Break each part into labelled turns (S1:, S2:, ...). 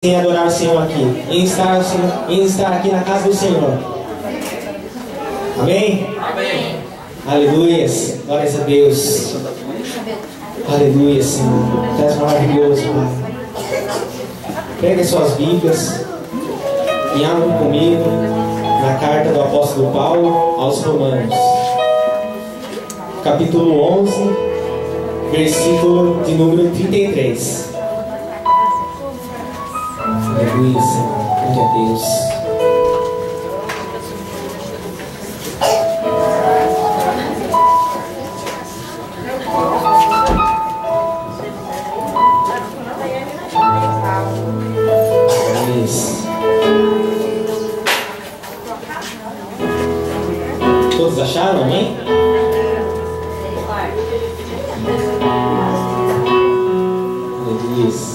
S1: em adorar o Senhor aqui, em estar aqui na casa do Senhor. Amém?
S2: Amém.
S1: Aleluias, glórias a Deus. Aleluia, Senhor. Tu és maravilhoso, Pai. Pegue suas Bíblias e abram comigo na carta do apóstolo Paulo aos Romanos, capítulo 11, versículo de número 33. Aleluia, Senhor. Glória a Deus. Todos acharam, amém? Aleluia.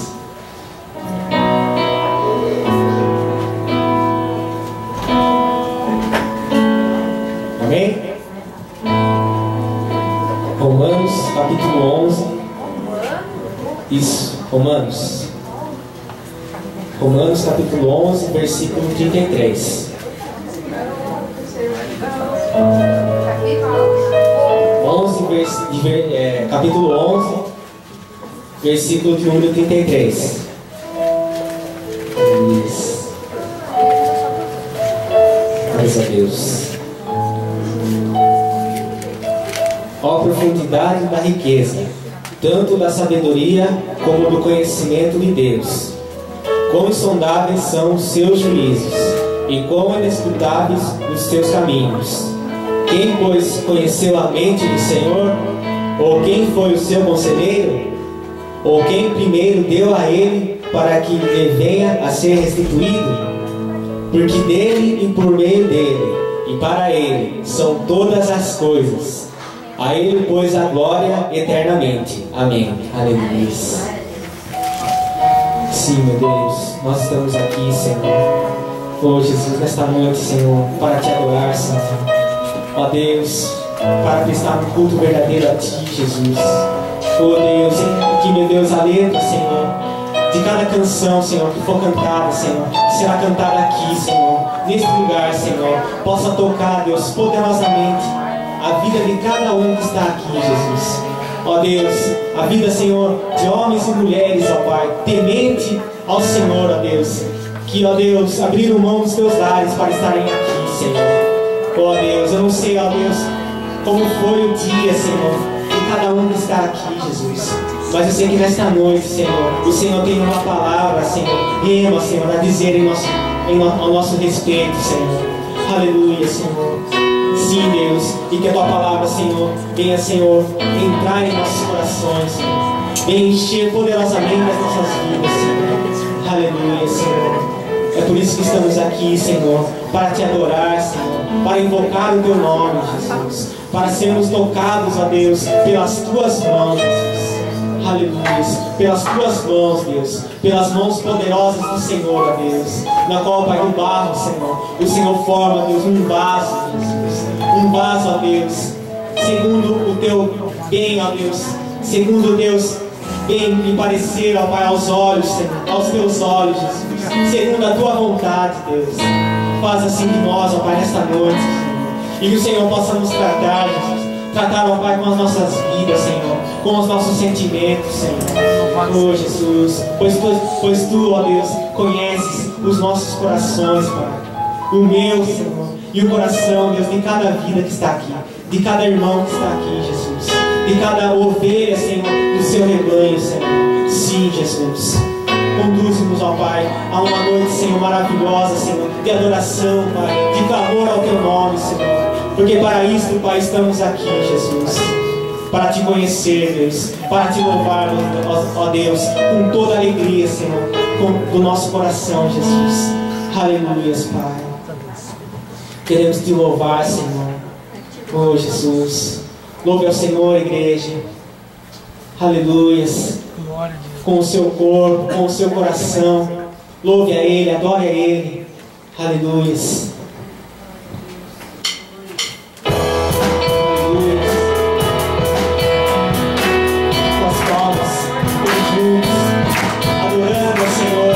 S1: Amém? Romanos, capítulo 11. Isso, Romanos. Romanos, capítulo 11, versículo 33. Capítulo 11, versículo de número 33. Isso. Glórias a Deus. Ó profundidade da riqueza, tanto da sabedoria como do conhecimento de Deus. Quão insondáveis são os seus juízos, e quão inescrutáveis os seus caminhos. Quem, pois, conheceu a mente do Senhor? Ou quem foi o seu conselheiro? Ou quem primeiro deu a ele para que lhe venha a ser restituído? Porque dele e por meio dele e para ele são todas as coisas. A ele, pois, a glória eternamente. Amém. Aleluia. Sim, meu Deus, nós estamos aqui, Senhor. Oh, Jesus, nesta noite, Senhor, para te adorar, Senhor. Ó Deus, para prestar um culto verdadeiro a Ti, Jesus. Oh Deus, que, meu Deus, a letra, Senhor, de cada canção, Senhor, que for cantada, Senhor, será cantada aqui, Senhor, neste lugar, Senhor, possa tocar, Deus, poderosamente a vida de cada um que está aqui, Jesus. Ó Deus, a vida, Senhor, de homens e mulheres, ó Pai, temente ao Senhor, ó Deus, que, ó Deus, abriram mão dos Teus lares para estarem aqui, Senhor. Ó Deus, eu não sei, ó Deus, como foi o dia, Senhor, de cada um que está aqui, Jesus. Mas eu sei que nesta noite, Senhor, o Senhor tem uma palavra, Senhor, rema, Senhor, a dizer ao nosso respeito, Senhor. Aleluia, Senhor. Sim, Deus, e que a Tua palavra, Senhor, venha, Senhor, entrar em nossos corações, Senhor. Venha encher poderosamente as nossas vidas, Senhor. Aleluia, Senhor. É por isso que estamos aqui, Senhor, para Te adorar, Senhor, para invocar o Teu nome, Jesus, para sermos tocados, ó Deus, pelas Tuas mãos, Jesus. Aleluia. Pelas Tuas mãos, Deus, pelas mãos poderosas do Senhor, ó Deus, na qual, Pai, do barro, Senhor, o Senhor forma, Deus, um vaso, Jesus, um vaso, ó Deus, segundo o Teu bem, ó Deus, segundo, Deus, bem lhe parecer, ó Pai, aos olhos, Senhor, aos Teus olhos, Jesus, segundo a Tua vontade, Deus. Faz assim de nós, ó Pai, nesta noite, Senhor, e que o Senhor possa nos tratar, Jesus, tratar, ó Pai, com as nossas vidas, Senhor, com os nossos sentimentos, Senhor. Oh, Jesus, pois Tu, ó Deus, conheces os nossos corações, Pai, o meu, Senhor, e o coração, Deus, de cada vida que está aqui, de cada irmão que está aqui, Jesus, de cada ovelha, Senhor, do Seu rebanho, Senhor. Sim, Jesus, conduz-nos, ó Pai, a uma noite, Senhor, maravilhosa, Senhor, de adoração, Pai, de clamor ao Teu nome, Senhor, porque para isto, Pai, estamos aqui, Jesus, para Te conhecer, Deus, para Te louvar, ó Deus, com toda a alegria, Senhor, do nosso coração, Jesus. Aleluia, Pai. Queremos Te louvar, Senhor. Oh, Jesus. Louve ao Senhor, igreja. Aleluia. Com o seu corpo, com o seu coração. Louve a Ele, adore a Ele. Aleluia. Com as palmas, todos juntos, adorando ao Senhor.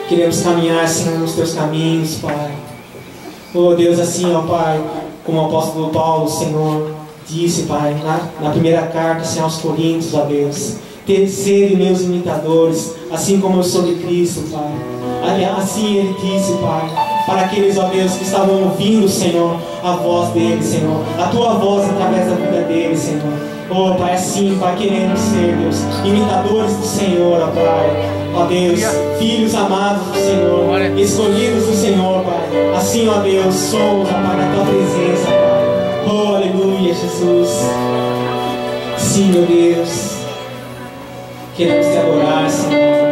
S1: Queremos caminhar, Senhor, nos teus caminhos, Pai. Oh Deus, assim, ó Pai, como o apóstolo Paulo, Senhor, disse, Pai, na primeira carta, Senhor, aos Coríntios, ó Deus, sede meus imitadores, assim como eu sou de Cristo, Pai. Assim ele disse, Pai, para aqueles, ó Deus, que estavam ouvindo, Senhor, a voz dele, Senhor, a tua voz através da vida dele, Senhor. Oh Pai, assim, Pai, queremos ser, Deus, imitadores do Senhor, ó Pai. Ó Deus, filhos amados do Senhor, escolhidos do Senhor, Pai. Assim, ó Deus, somos, ó Pai, na tua presença, Pai. Oh, aleluia, Jesus. Sim, meu Deus, queremos te adorar, Senhor.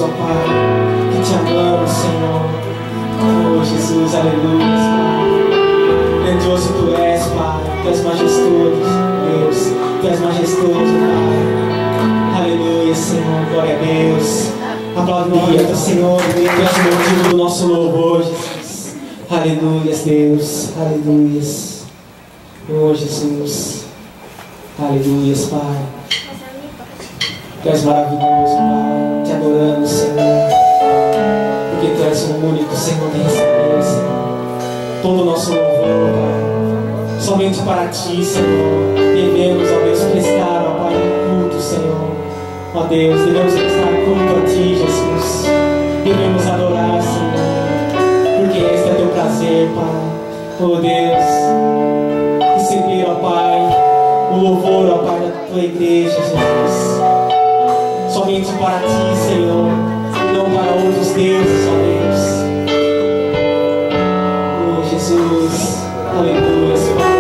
S1: ó Pai, que te amamos, Senhor. Oh, Jesus, aleluia, Pai. alegria do Senhor, tu és o motivo do nosso louvor, Jesus. Aleluias, Deus, aleluias. Oh, Jesus, aleluias, Pai. Tu és maravilhoso, Pai. Te adoramos, Senhor, porque tu és o único Senhor de receber, Senhor. Todo o nosso louvor, Pai, somente para Ti, Senhor. Devemos, ó Deus, prestar, ó Pai, um culto, Senhor. Ó Deus, devemos prestar culto a Ti, Jesus. Devemos adorar, Senhor, porque este é Teu prazer, Pai. Ó Deus, receber, ó Pai, o louvor, ó Pai, da Tua igreja, Jesus. Somente para Ti, Senhor, e não para outros deuses, ó Deus. Oh, Jesus, aleluia, Senhor.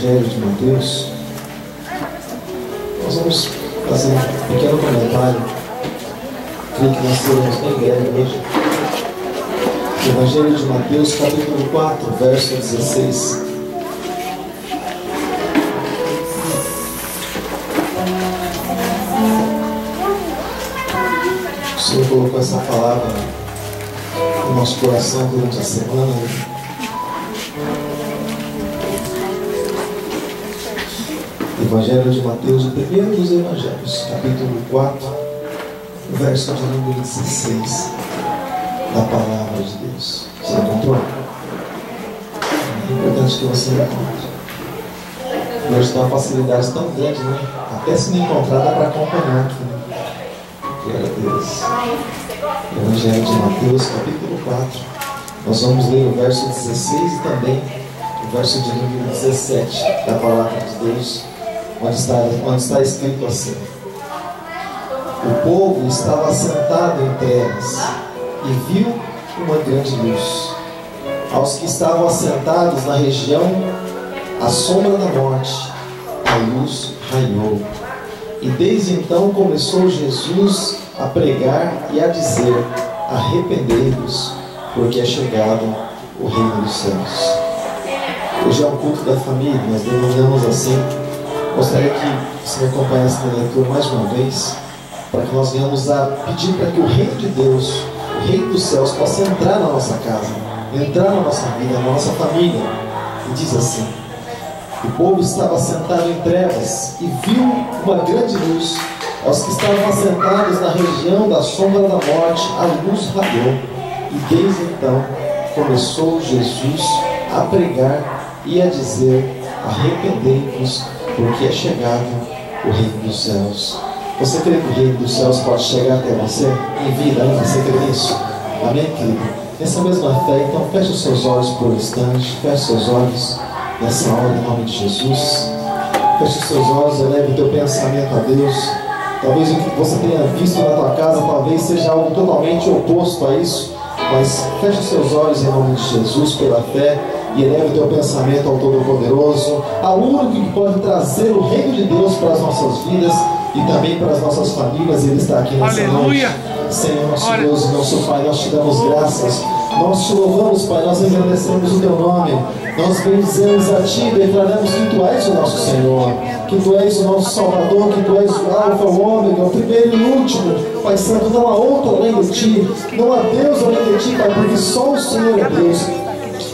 S2: Evangelho de Mateus. Nós vamos fazer um pequeno comentário. Creio que nós seremos bem breve hoje. Evangelho de Mateus, capítulo 4, verso 16. O Senhor colocou essa palavra no nosso coração durante a semana. Evangelho de Mateus, o primeiro dos Evangelhos, capítulo 4, verso de número 16, da palavra de Deus. Você encontrou? É importante que você encontre. Hoje tem uma facilidade tão grande, né? Até se não encontrar, dá para acompanhar aqui, né? Glória a Deus. Evangelho de Mateus, capítulo 4. Nós vamos ler o verso 16 e também o verso de número 17 da palavra de Deus, onde está escrito assim: o povo estava assentado em trevas e viu uma grande luz. Aos que estavam assentados na região à sombra da morte, a luz raiou. E desde então começou Jesus a pregar e a dizer: arrependei-vos, porque é chegado o reino dos céus. Hoje é um culto da família, nós denominamos assim. Gostaria que você me acompanhasse na leitura mais uma vez, para que nós venhamos a pedir para que o reino de Deus, o reino dos céus, possa entrar na nossa casa, entrar na nossa vida, na nossa família. E diz assim: o povo estava sentado em trevas e viu uma grande luz. Aos que estavam assentados na região da sombra da morte, a luz raiou. E desde então começou Jesus a pregar e a dizer: arrependei-vos, porque é chegado o reino dos céus. Você crê que o reino dos céus pode chegar até você? Em vida ainda, você crê nisso? Amém, querido? Nessa mesma fé, então, feche os seus olhos por um instante. Feche os seus olhos nessa hora, em nome de Jesus. Feche os seus olhos, eleve o teu pensamento a Deus. Talvez o que você tenha visto na tua casa, talvez seja algo totalmente oposto a isso. Mas feche os seus olhos em nome de Jesus, pela fé, e eleve o teu pensamento ao Todo-Poderoso, ao único que pode trazer o reino de Deus para as nossas vidas e também para as nossas famílias. Ele está aqui nessa noite. Senhor, nosso Deus e nosso Pai, nós te damos graças, nós te louvamos, Pai, nós engrandecemos o teu nome, nós bendizemos a ti, declaramos que tu és o nosso Senhor, que tu és o nosso Salvador, que tu és o Alfa, o Ômega, o primeiro e o último. Pai Santo, não há outro além de ti, não há Deus além de ti, Pai, porque só o Senhor é Deus.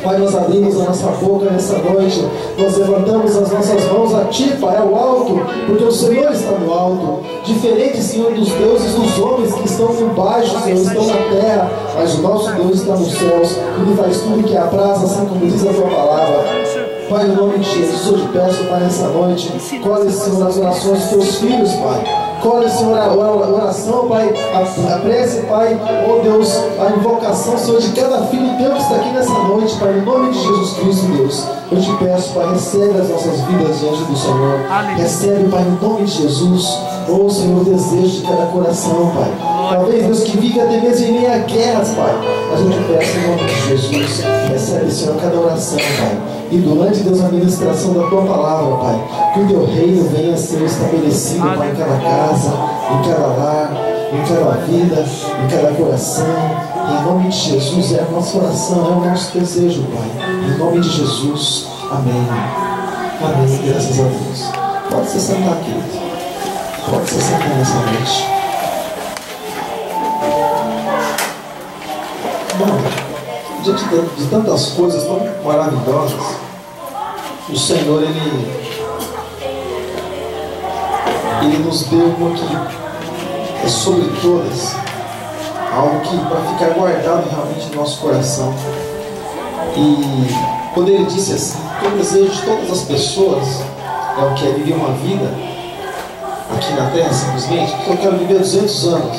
S2: Pai, nós abrimos a nossa boca nessa noite, nós levantamos as nossas mãos a Ti, Pai, ao alto, porque o Senhor está no alto, diferente, Senhor, dos deuses dos homens que estão embaixo, Senhor, estão na terra, mas o nosso Deus está nos céus, Ele faz tudo que apraz, assim como diz a Tua palavra. Pai, em nome de Jesus, eu te peço, Pai, nessa noite, colhe, Senhor, as orações dos Teus filhos, Pai. Colhe, Senhor, a oração, Pai, a prece, Pai, oh Deus, a invocação, Senhor, de cada filho teu que está aqui nessa noite, Pai, em nome de Jesus Cristo, Deus. Eu te peço, Pai, recebe as nossas vidas diante do Senhor. Recebe, Pai, em nome de Jesus, oh Senhor, o desejo de cada coração, Pai. Talvez, Deus, que vive até mesmo em meio a guerras, Pai. Mas eu te peço, em nome de Jesus, recebe, Senhor, cada oração, Pai. E durante, Deus, a ministração da Tua palavra, Pai, que o Teu reino venha a ser estabelecido, Pai, em cada casa, em cada lar, em cada vida, em cada coração. Em nome de Jesus, é a nossa oração, é o nosso desejo, Pai. Em nome de Jesus, amém. Amém, graças a Deus. Pode se sentar, querido. Pode se sentar nessa noite. Bom, diante de tantas coisas tão maravilhosas, o Senhor, Ele nos deu uma que é sobre todas, algo que para ficar guardado realmente no nosso coração. E quando Ele disse assim: o desejo de todas as pessoas é o que é viver uma vida aqui na terra, simplesmente. Eu quero viver 200 anos.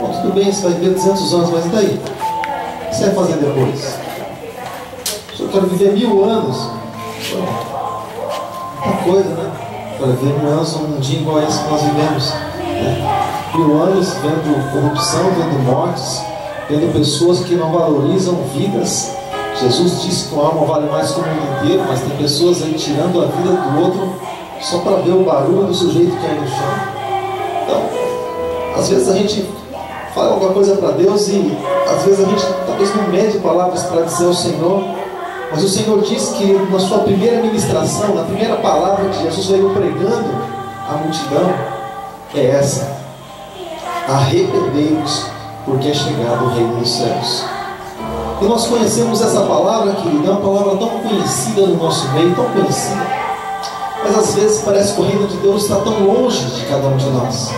S2: Bom, tudo bem, você vai viver 200 anos, mas e daí? O que você vai fazer depois? Eu quero viver 1000 anos. Uma coisa, né? Para viver 1000 anos num dia igual a esse que nós vivemos, né? 1000 anos vendo corrupção, vendo mortes, vendo pessoas que não valorizam vidas, Jesus disse que uma alma vale mais que o mundo inteiro, mas tem pessoas aí tirando a vida do outro só para ver o barulho do sujeito que cai no chão. Então, às vezes a gente fala alguma coisa para Deus e às vezes a gente talvez não mede palavras para dizer ao Senhor, mas o Senhor disse que na sua primeira ministração, na primeira palavra que Jesus veio pregando à multidão, é essa: arrependei-vos, porque é chegado o reino dos céus. E nós conhecemos essa palavra, querido, é uma palavra tão conhecida no nosso meio, tão conhecida, mas às vezes parece que o reino de Deus está tão longe de cada um de nós.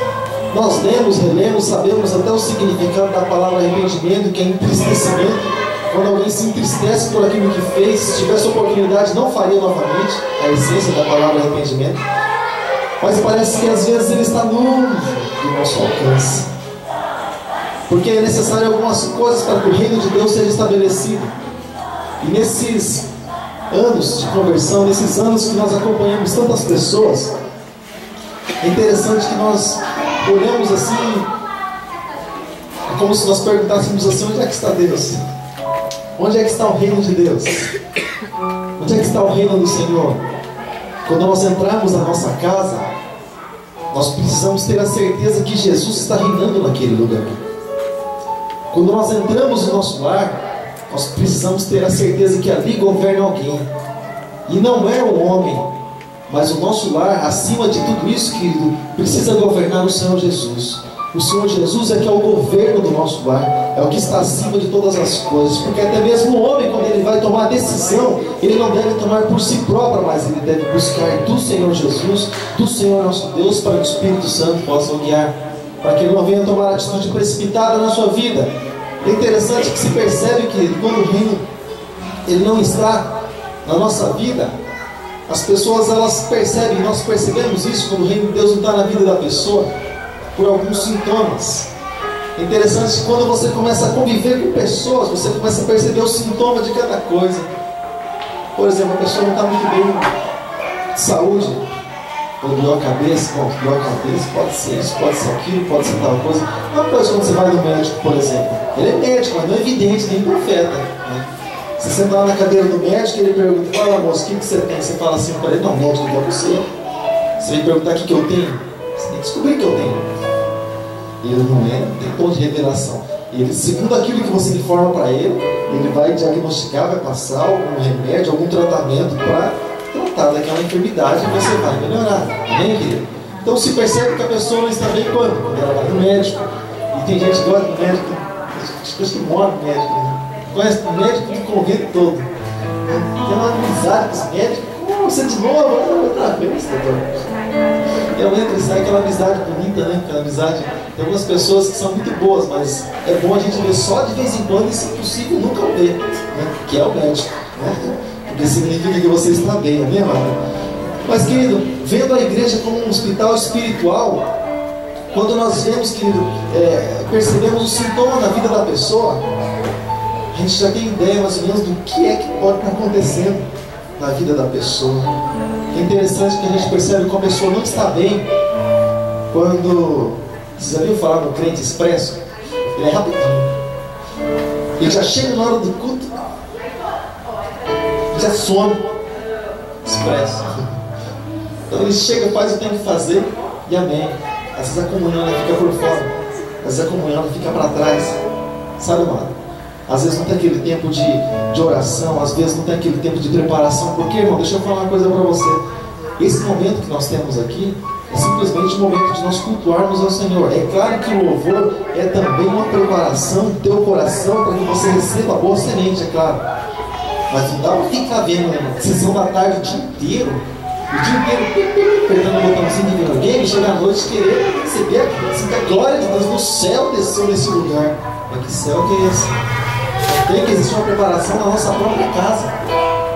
S2: Nós lemos, relemos, sabemos até o significado da palavra arrependimento, que é entristecimento. Quando alguém se entristece por aquilo que fez, se tivesse oportunidade, não faria novamente. A essência da palavra arrependimento. Mas parece que às vezes ele está longe do nosso alcance, porque é necessário algumas coisas para que o reino de Deus seja estabelecido. E nesses anos de conversão, nesses anos que nós acompanhamos tantas pessoas, é interessante que nós olhamos assim, é como se nós perguntássemos assim: onde é que está Deus? Onde é que está o reino de Deus? Onde é que está o reino do Senhor? Quando nós entramos na nossa casa, nós precisamos ter a certeza que Jesus está reinando naquele lugar. Quando nós entramos no nosso lar, nós precisamos ter a certeza que ali governa alguém. E não é o homem, mas o nosso lar, acima de tudo isso, querido, precisa governar o Senhor Jesus. O Senhor Jesus é que é o governo do nosso lar, é o que está acima de todas as coisas. Porque até mesmo o homem, quando ele vai tomar a decisão, ele não deve tomar por si próprio, mas ele deve buscar do Senhor Jesus, do Senhor nosso Deus, para que o Espírito Santo possa o guiar, para que ele não venha tomar atitude precipitada na sua vida. É interessante que se percebe que quando o reino ele não está na nossa vida, as pessoas elas percebem, nós percebemos isso quando o reino de Deus não está na vida da pessoa, por alguns sintomas. É interessante que quando você começa a conviver com pessoas, você começa a perceber os sintomas de cada coisa. Por exemplo, a pessoa não está muito bem de saúde, ou doeu a cabeça, bom, doeu a cabeça, pode ser isso, pode ser aquilo, pode ser tal coisa. Uma coisa quando você vai no médico, por exemplo, ele é médico, mas não é evidente, nem profeta, né? Você senta lá na cadeira do médico e ele pergunta: fala, moço, o que você tem? Você fala assim para ele: não, médico, não é você. Você vem perguntar o que eu tenho, você tem que descobrir o que eu tenho. Ele não tem tom de revelação. Ele, segundo aquilo que você informa para ele, ele vai diagnosticar, vai passar algum remédio, algum tratamento para tratar daquela enfermidade e você vai melhorar. Amém, querido? Então se percebe que a pessoa não está bem quando ela vai no médico. E tem gente que gosta do médico, as pessoas que moram no médico, né? Conhece o médico de convite todo. Tem uma amizade com esse médico. Você de novo, outra vez, doutor. E ela entra e sai aquela amizade bonita, né? Aquela amizade. Tem algumas pessoas que são muito boas, mas é bom a gente ver só de vez em quando e, se possível, nunca ver, né? Que é o médico, né? Porque significa que você está bem, amém, amado? Mas, querido, vendo a igreja como um hospital espiritual, quando nós vemos, querido, percebemos o sintoma na vida da pessoa, a gente já tem ideia mais ou menos do que é que pode estar acontecendo na vida da pessoa. É interessante que a gente percebe que a pessoa não está bem quando... Você já viu falar no crente expresso? Ele é rapidinho. Ele já chega na hora do culto, já some. Expresso. Então ele chega, faz o que tem que fazer e amém. Às vezes a comunhão ela fica por fora, às vezes a comunhão ela fica para trás. Sabe, amado? Às vezes não tem aquele tempo de oração, às vezes não tem aquele tempo de preparação. Porque, irmão, deixa eu falar uma coisa para você. Esse momento que nós temos aqui é simplesmente o momento de nós cultuarmos ao Senhor. É claro que o louvor é também uma preparação do teu coração para que você receba a boa semente, é claro. Mas não dá para ficar vendo a sessão da tarde o dia inteiro, apertando o botãozinho de videogame, chegar à noite querer receber assim, a glória de Deus no céu desceu nesse lugar. Mas que céu que é esse? Tem que existir uma preparação na nossa própria casa.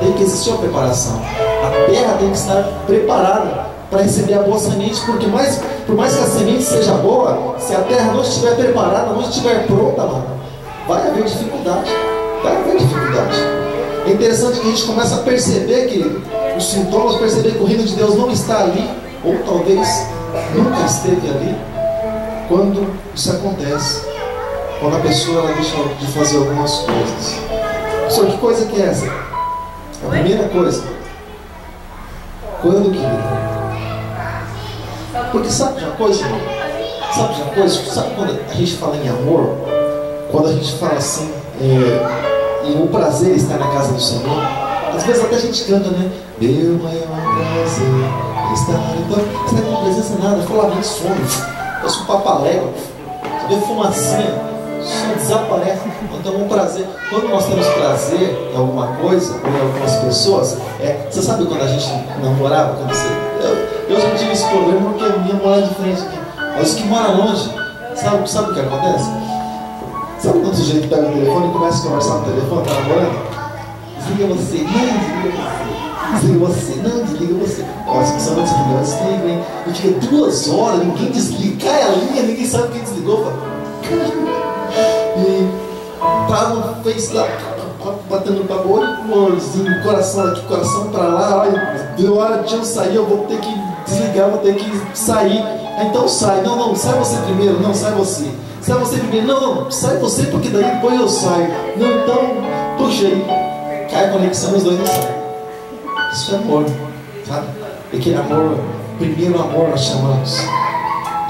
S2: Tem que existir uma preparação. A terra tem que estar preparada para receber a boa semente, porque por mais que a semente seja boa, se a terra não estiver preparada, não estiver pronta, mano, vai haver dificuldade. Vai haver dificuldade. É interessante que a gente começa a perceber, querido, os sintomas, perceber que o reino de Deus não está ali, ou talvez nunca esteve ali, quando isso acontece. Quando a pessoa ela deixa de fazer algumas coisas. Só que coisa que é essa? A primeira coisa. Quando, querido? Porque sabe de uma coisa? Sabe de uma coisa? Sabe quando a gente fala em amor? Quando a gente fala assim, e o prazer está na casa do Senhor. Às vezes até a gente canta, né? Meu maior prazer está. Então, você não tem presença nada, fala nem some. Parece um papalégua. Você vê fumacinha, só desaparece. Então é um prazer. Quando nós temos prazer em alguma coisa, ou em algumas pessoas, você sabe quando a gente namorava? Quando eu já tive esse problema porque a minha mora de frente aqui. Mas os que moram longe, sabe o que acontece? Sabe quando o sujeito pega o telefone e começa a conversar no telefone, tá namorando? Desliga você, não desliga você. Desliga você, não desliga você. Olha, se você não desliga, desliga, hein? E fica 2 horas, ninguém desliga, cai a linha, ninguém sabe quem desligou. E tá no Face lá, batendo no papo, olho, amorzinho, coração aqui, coração pra lá, olha, deu hora de eu sair, eu vou ter que desligar, vou ter que sair. Então sai, não, sai você primeiro, não, sai você. Sai você primeiro, não, sai você porque daí depois eu saio. Não, então, puxa aí, cai a conexão e os dois não saem. Isso é amor, sabe? Aquele amor, primeiro amor nós chamamos.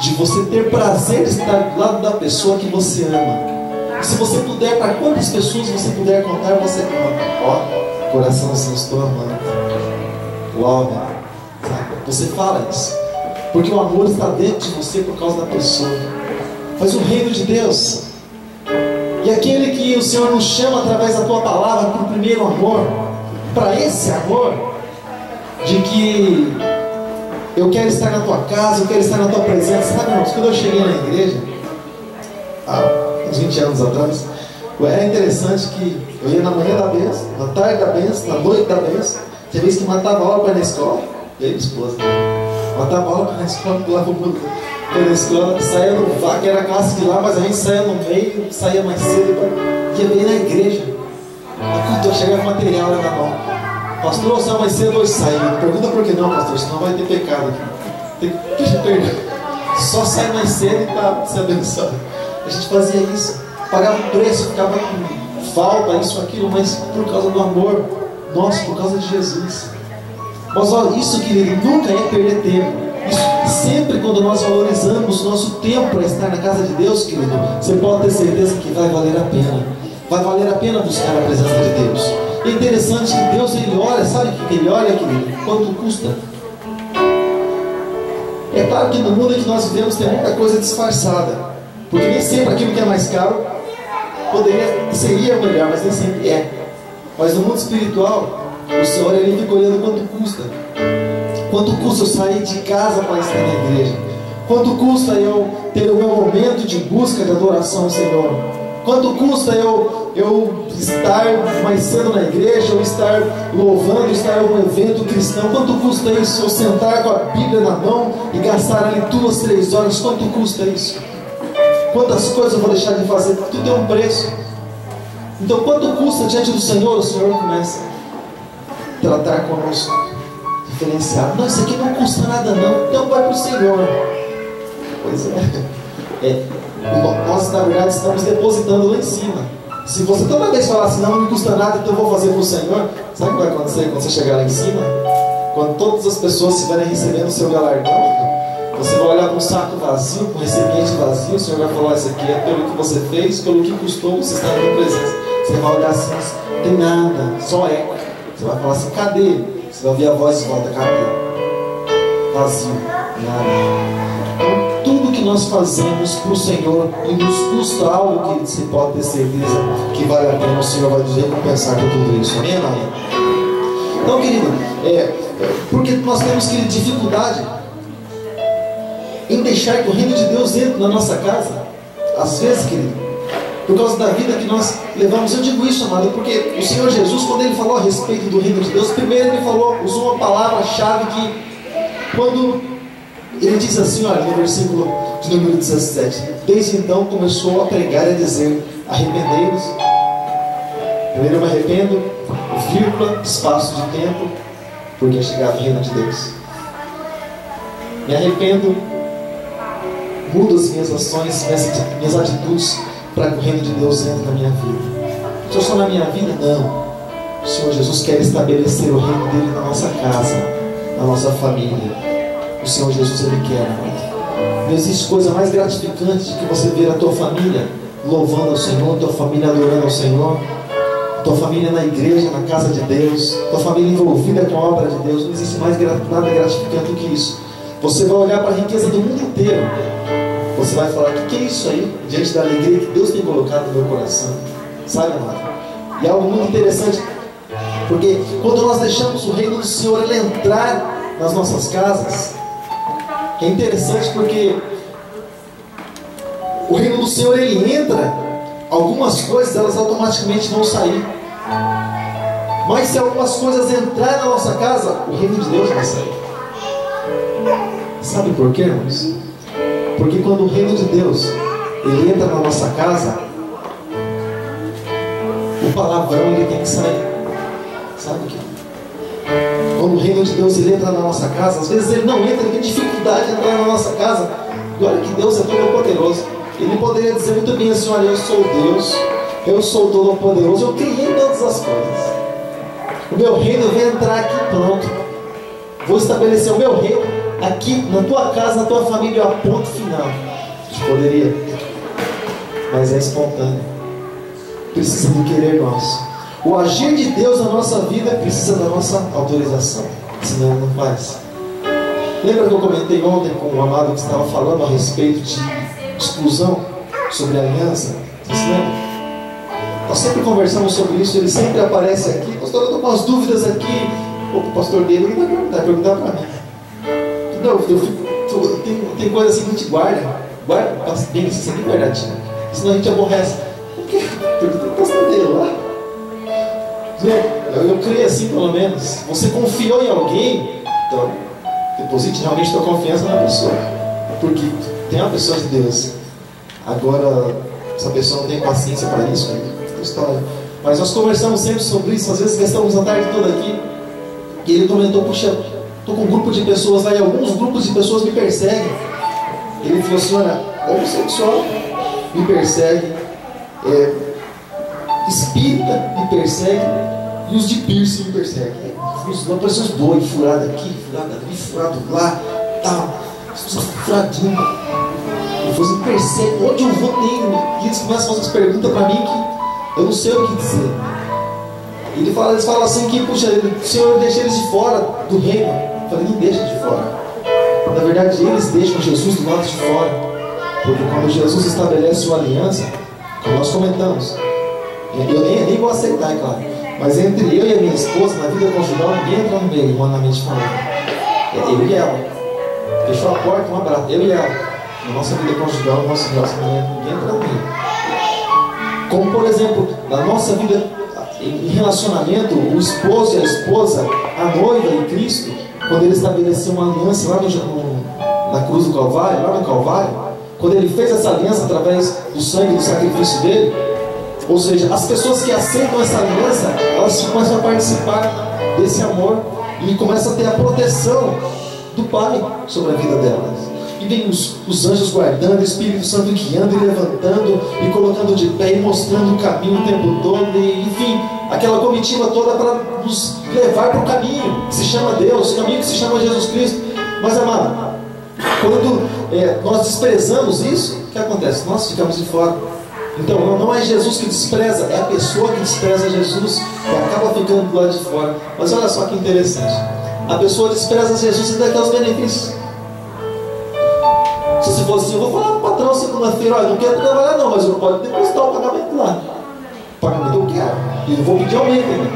S2: De você ter prazer de estar do lado da pessoa que você ama. Se você puder, para quantas pessoas você puder contar, você conta. Ó, coraçãozinho, estou amando. Love, sabe? Você fala isso. Porque o amor está dentro de você por causa da pessoa. Mas o reino de Deus, e aquele que o Senhor nos chama através da tua palavra para o primeiro amor, para esse amor, de que eu quero estar na tua casa, eu quero estar na tua presença. Sabe, irmãos, quando eu cheguei na igreja, uns 20 anos atrás, era interessante que eu ia na manhã da bênção, na tarde da bênção, na noite da bênção. Tinha vez que matava a aula para ir na escola, eu e minha esposa. Matava a aula para ir na escola, pulava o mundo. Na escola, saía no vaca, era a classe de lá, mas a gente saía no meio, saía mais cedo, ia bem na igreja. Eu chegava com material lá na mão. Pastor, eu saio mais cedo hoje sair. Pergunta por que não, pastor, senão vai ter pecado aqui. Deixa eu perder. Só sai mais cedo e para ser abençoado. A gente fazia isso, pagava um preço, ficava com falta, isso, aquilo, mas por causa do amor nosso, por causa de Jesus. Mas olha, isso, querido, nunca é perder tempo. Isso, sempre quando nós valorizamos o nosso tempo para estar na casa de Deus, querido, você pode ter certeza que vai valer a pena. Vai valer a pena buscar a presença de Deus. É interessante que Deus, Ele olha, sabe o que Ele olha, querido? Quanto custa? É claro que no mundo em que nós vivemos tem muita coisa disfarçada, porque nem sempre aquilo que é mais caro seria melhor, mas nem sempre é. Mas no mundo espiritual, o Senhor, Ele fica olhando quanto custa. Quanto custa eu sair de casa para estar na igreja? Quanto custa eu ter o meu momento de busca, de adoração ao Senhor? Quanto custa eu estar mais cedo na igreja, ou estar louvando, estar em um evento cristão? Quanto custa isso? Eu sentar com a Bíblia na mão e gastar ali 2, 3 horas? Quanto custa isso? Quantas coisas eu vou deixar de fazer? Tudo tem um preço. Então, quanto custa diante do Senhor? O Senhor começa a tratar conosco diferenciado. Não, isso aqui não custa nada não, então vai para o Senhor. Pois nós na verdade estamos depositando lá em cima. Se você toda vez falar assim, não me custa nada, então eu vou fazer para o Senhor, sabe o que vai acontecer quando você chegar lá em cima? Quando todas as pessoas estiverem recebendo o seu galardão, você vai olhar para um saco vazio, para um recipiente vazio, o Senhor vai falar, isso aqui é pelo que você fez, pelo que custou você estar na minha presença. Você vai olhar assim, não tem nada, só eco. Você vai falar assim, cadê? Você vai ouvir a voz de volta, cadê? Vazio, nada. Então, tudo que nós fazemos para o Senhor e nos custa algo, que você pode ter certeza que vale a pena, o Senhor vai nos recompensar por tudo isso. Amém, amém? Então, querido, porque nós temos, querido, dificuldade em deixar que o reino de Deus entre na nossa casa. Às vezes, querido, por causa da vida que nós levamos. Eu digo isso, amado, porque o Senhor Jesus, quando Ele falou a respeito do reino de Deus, primeiro Ele usou uma palavra-chave que, quando Ele diz assim, olha, no versículo de número 17, desde então começou a pregar e a dizer, arrependei-vos. Primeiro eu me arrependo, vírgula, espaço de tempo, porque é chegado o reino de Deus. Me arrependo, mudo as minhas ações, minhas atitudes, para que o reino de Deus entre na minha vida. Senhor, só na minha vida? Não. O Senhor Jesus quer estabelecer o reino dele na nossa casa, na nossa família. O Senhor Jesus, Ele quer, amado. Não existe coisa mais gratificante de que você ver a tua família louvando ao Senhor, tua família adorando ao Senhor, tua família na igreja, na casa de Deus, tua família envolvida com a obra de Deus. Não existe mais nada gratificante do que isso. Você vai olhar para a riqueza do mundo inteiro, você vai falar: o que é isso aí? Diante da alegria que Deus tem colocado no meu coração. Sabe, amado? E é algo muito interessante, porque quando nós deixamos o reino do Senhor Ele entrar nas nossas casas, é interessante porque o reino do Senhor Ele entra, algumas coisas elas automaticamente vão sair. Mas se algumas coisas entrarem na nossa casa, o reino de Deus vai sair. Sabe por quê, irmãos? Porque quando o reino de Deus Ele entra na nossa casa, o palavrão ele tem que sair. Sabe o que? Quando o reino de Deus ele entra na nossa casa, às vezes ele não entra, ele tem dificuldade de entrar na nossa casa. E olha que Deus é todo poderoso. Ele poderia dizer muito bem assim: olha, eu sou Deus, eu sou todo poderoso, eu criei todas as coisas. O meu reino vem entrar aqui, pronto. Vou estabelecer o meu reino aqui na tua casa, na tua família, a ponto final. Poderia, mas é espontâneo. Precisa do querer nosso. O agir de Deus na nossa vida precisa da nossa autorização, senão não faz. Lembra que eu comentei ontem com o amado que estava falando a respeito de exclusão, sobre aliança? Você lembra? Nós sempre conversamos sobre isso, ele sempre aparece aqui: pastor, eu estou com umas dúvidas aqui. O pastor dele não vai perguntar para mim. Não, tem coisa assim que a gente guarda bem, isso é bem verdade, senão a gente aborrece. Por quê? Pergunta para o pastor dele lá. Eu creio assim, pelo menos. Você confiou em alguém, então deposite realmente sua confiança na pessoa, porque tem uma pessoa de Deus. Agora, essa pessoa não tem paciência para isso, é história. Mas nós conversamos sempre sobre isso. Às vezes gastamos a tarde toda aqui, e ele comentou: puxa, estou com um grupo de pessoas lá, e alguns grupos de pessoas me perseguem. Ele falou assim: olha, homossexual me persegue, espírita me persegue, e os de piercing me perseguem. Não parecem uns boi, furado aqui, furado ali, furado lá, tal, as pessoas furadinhas. Ele falou assim: me persegue, onde eu vou tem. E eles começam a fazer umas perguntas para mim que eu não sei o que dizer. E eles falam assim que, puxa, o Senhor deixa eles de fora do reino. Eu falei: nem deixa de fora. Na verdade, eles deixam Jesus do lado de fora. Porque quando Jesus estabelece uma aliança, como nós comentamos, eu nem vou aceitar, é claro, mas entre eu e a minha esposa, na vida conjugal, ninguém entra no meio, humanamente falando. É eu e ela. Fechou a porta, um abraço. Eu e ela. Na nossa vida conjugal, no nosso relacionamento, ninguém entra no meio. Como, por exemplo, na nossa vida em relacionamento, o esposo e a esposa, a noiva e Cristo, quando ele estabeleceu uma aliança lá na cruz do Calvário, lá no Calvário, quando ele fez essa aliança através do sangue e do sacrifício dele, ou seja, as pessoas que aceitam essa aliança, elas começam a participar desse amor e começam a ter a proteção do Pai sobre a vida delas. E vem os anjos guardando, o Espírito Santo guiando e levantando e colocando de pé e mostrando o caminho o tempo todo, e, enfim, aquela comitiva toda para nos levar para o caminho que se chama Deus, o caminho que se chama Jesus Cristo. Mas, amado, quando nós desprezamos isso, o que acontece? Nós ficamos de fora. Então não é Jesus que despreza, é a pessoa que despreza Jesus e acaba ficando do lado de fora. Mas olha só que interessante, a pessoa despreza Jesus e dá aqueles benefícios. Se você for assim: eu vou falar para o patrão segunda-feira: olha, eu não quero trabalhar não, mas eu posso depositar o pagamento lá. O pagamento eu quero, e eu vou pedir aumento ainda.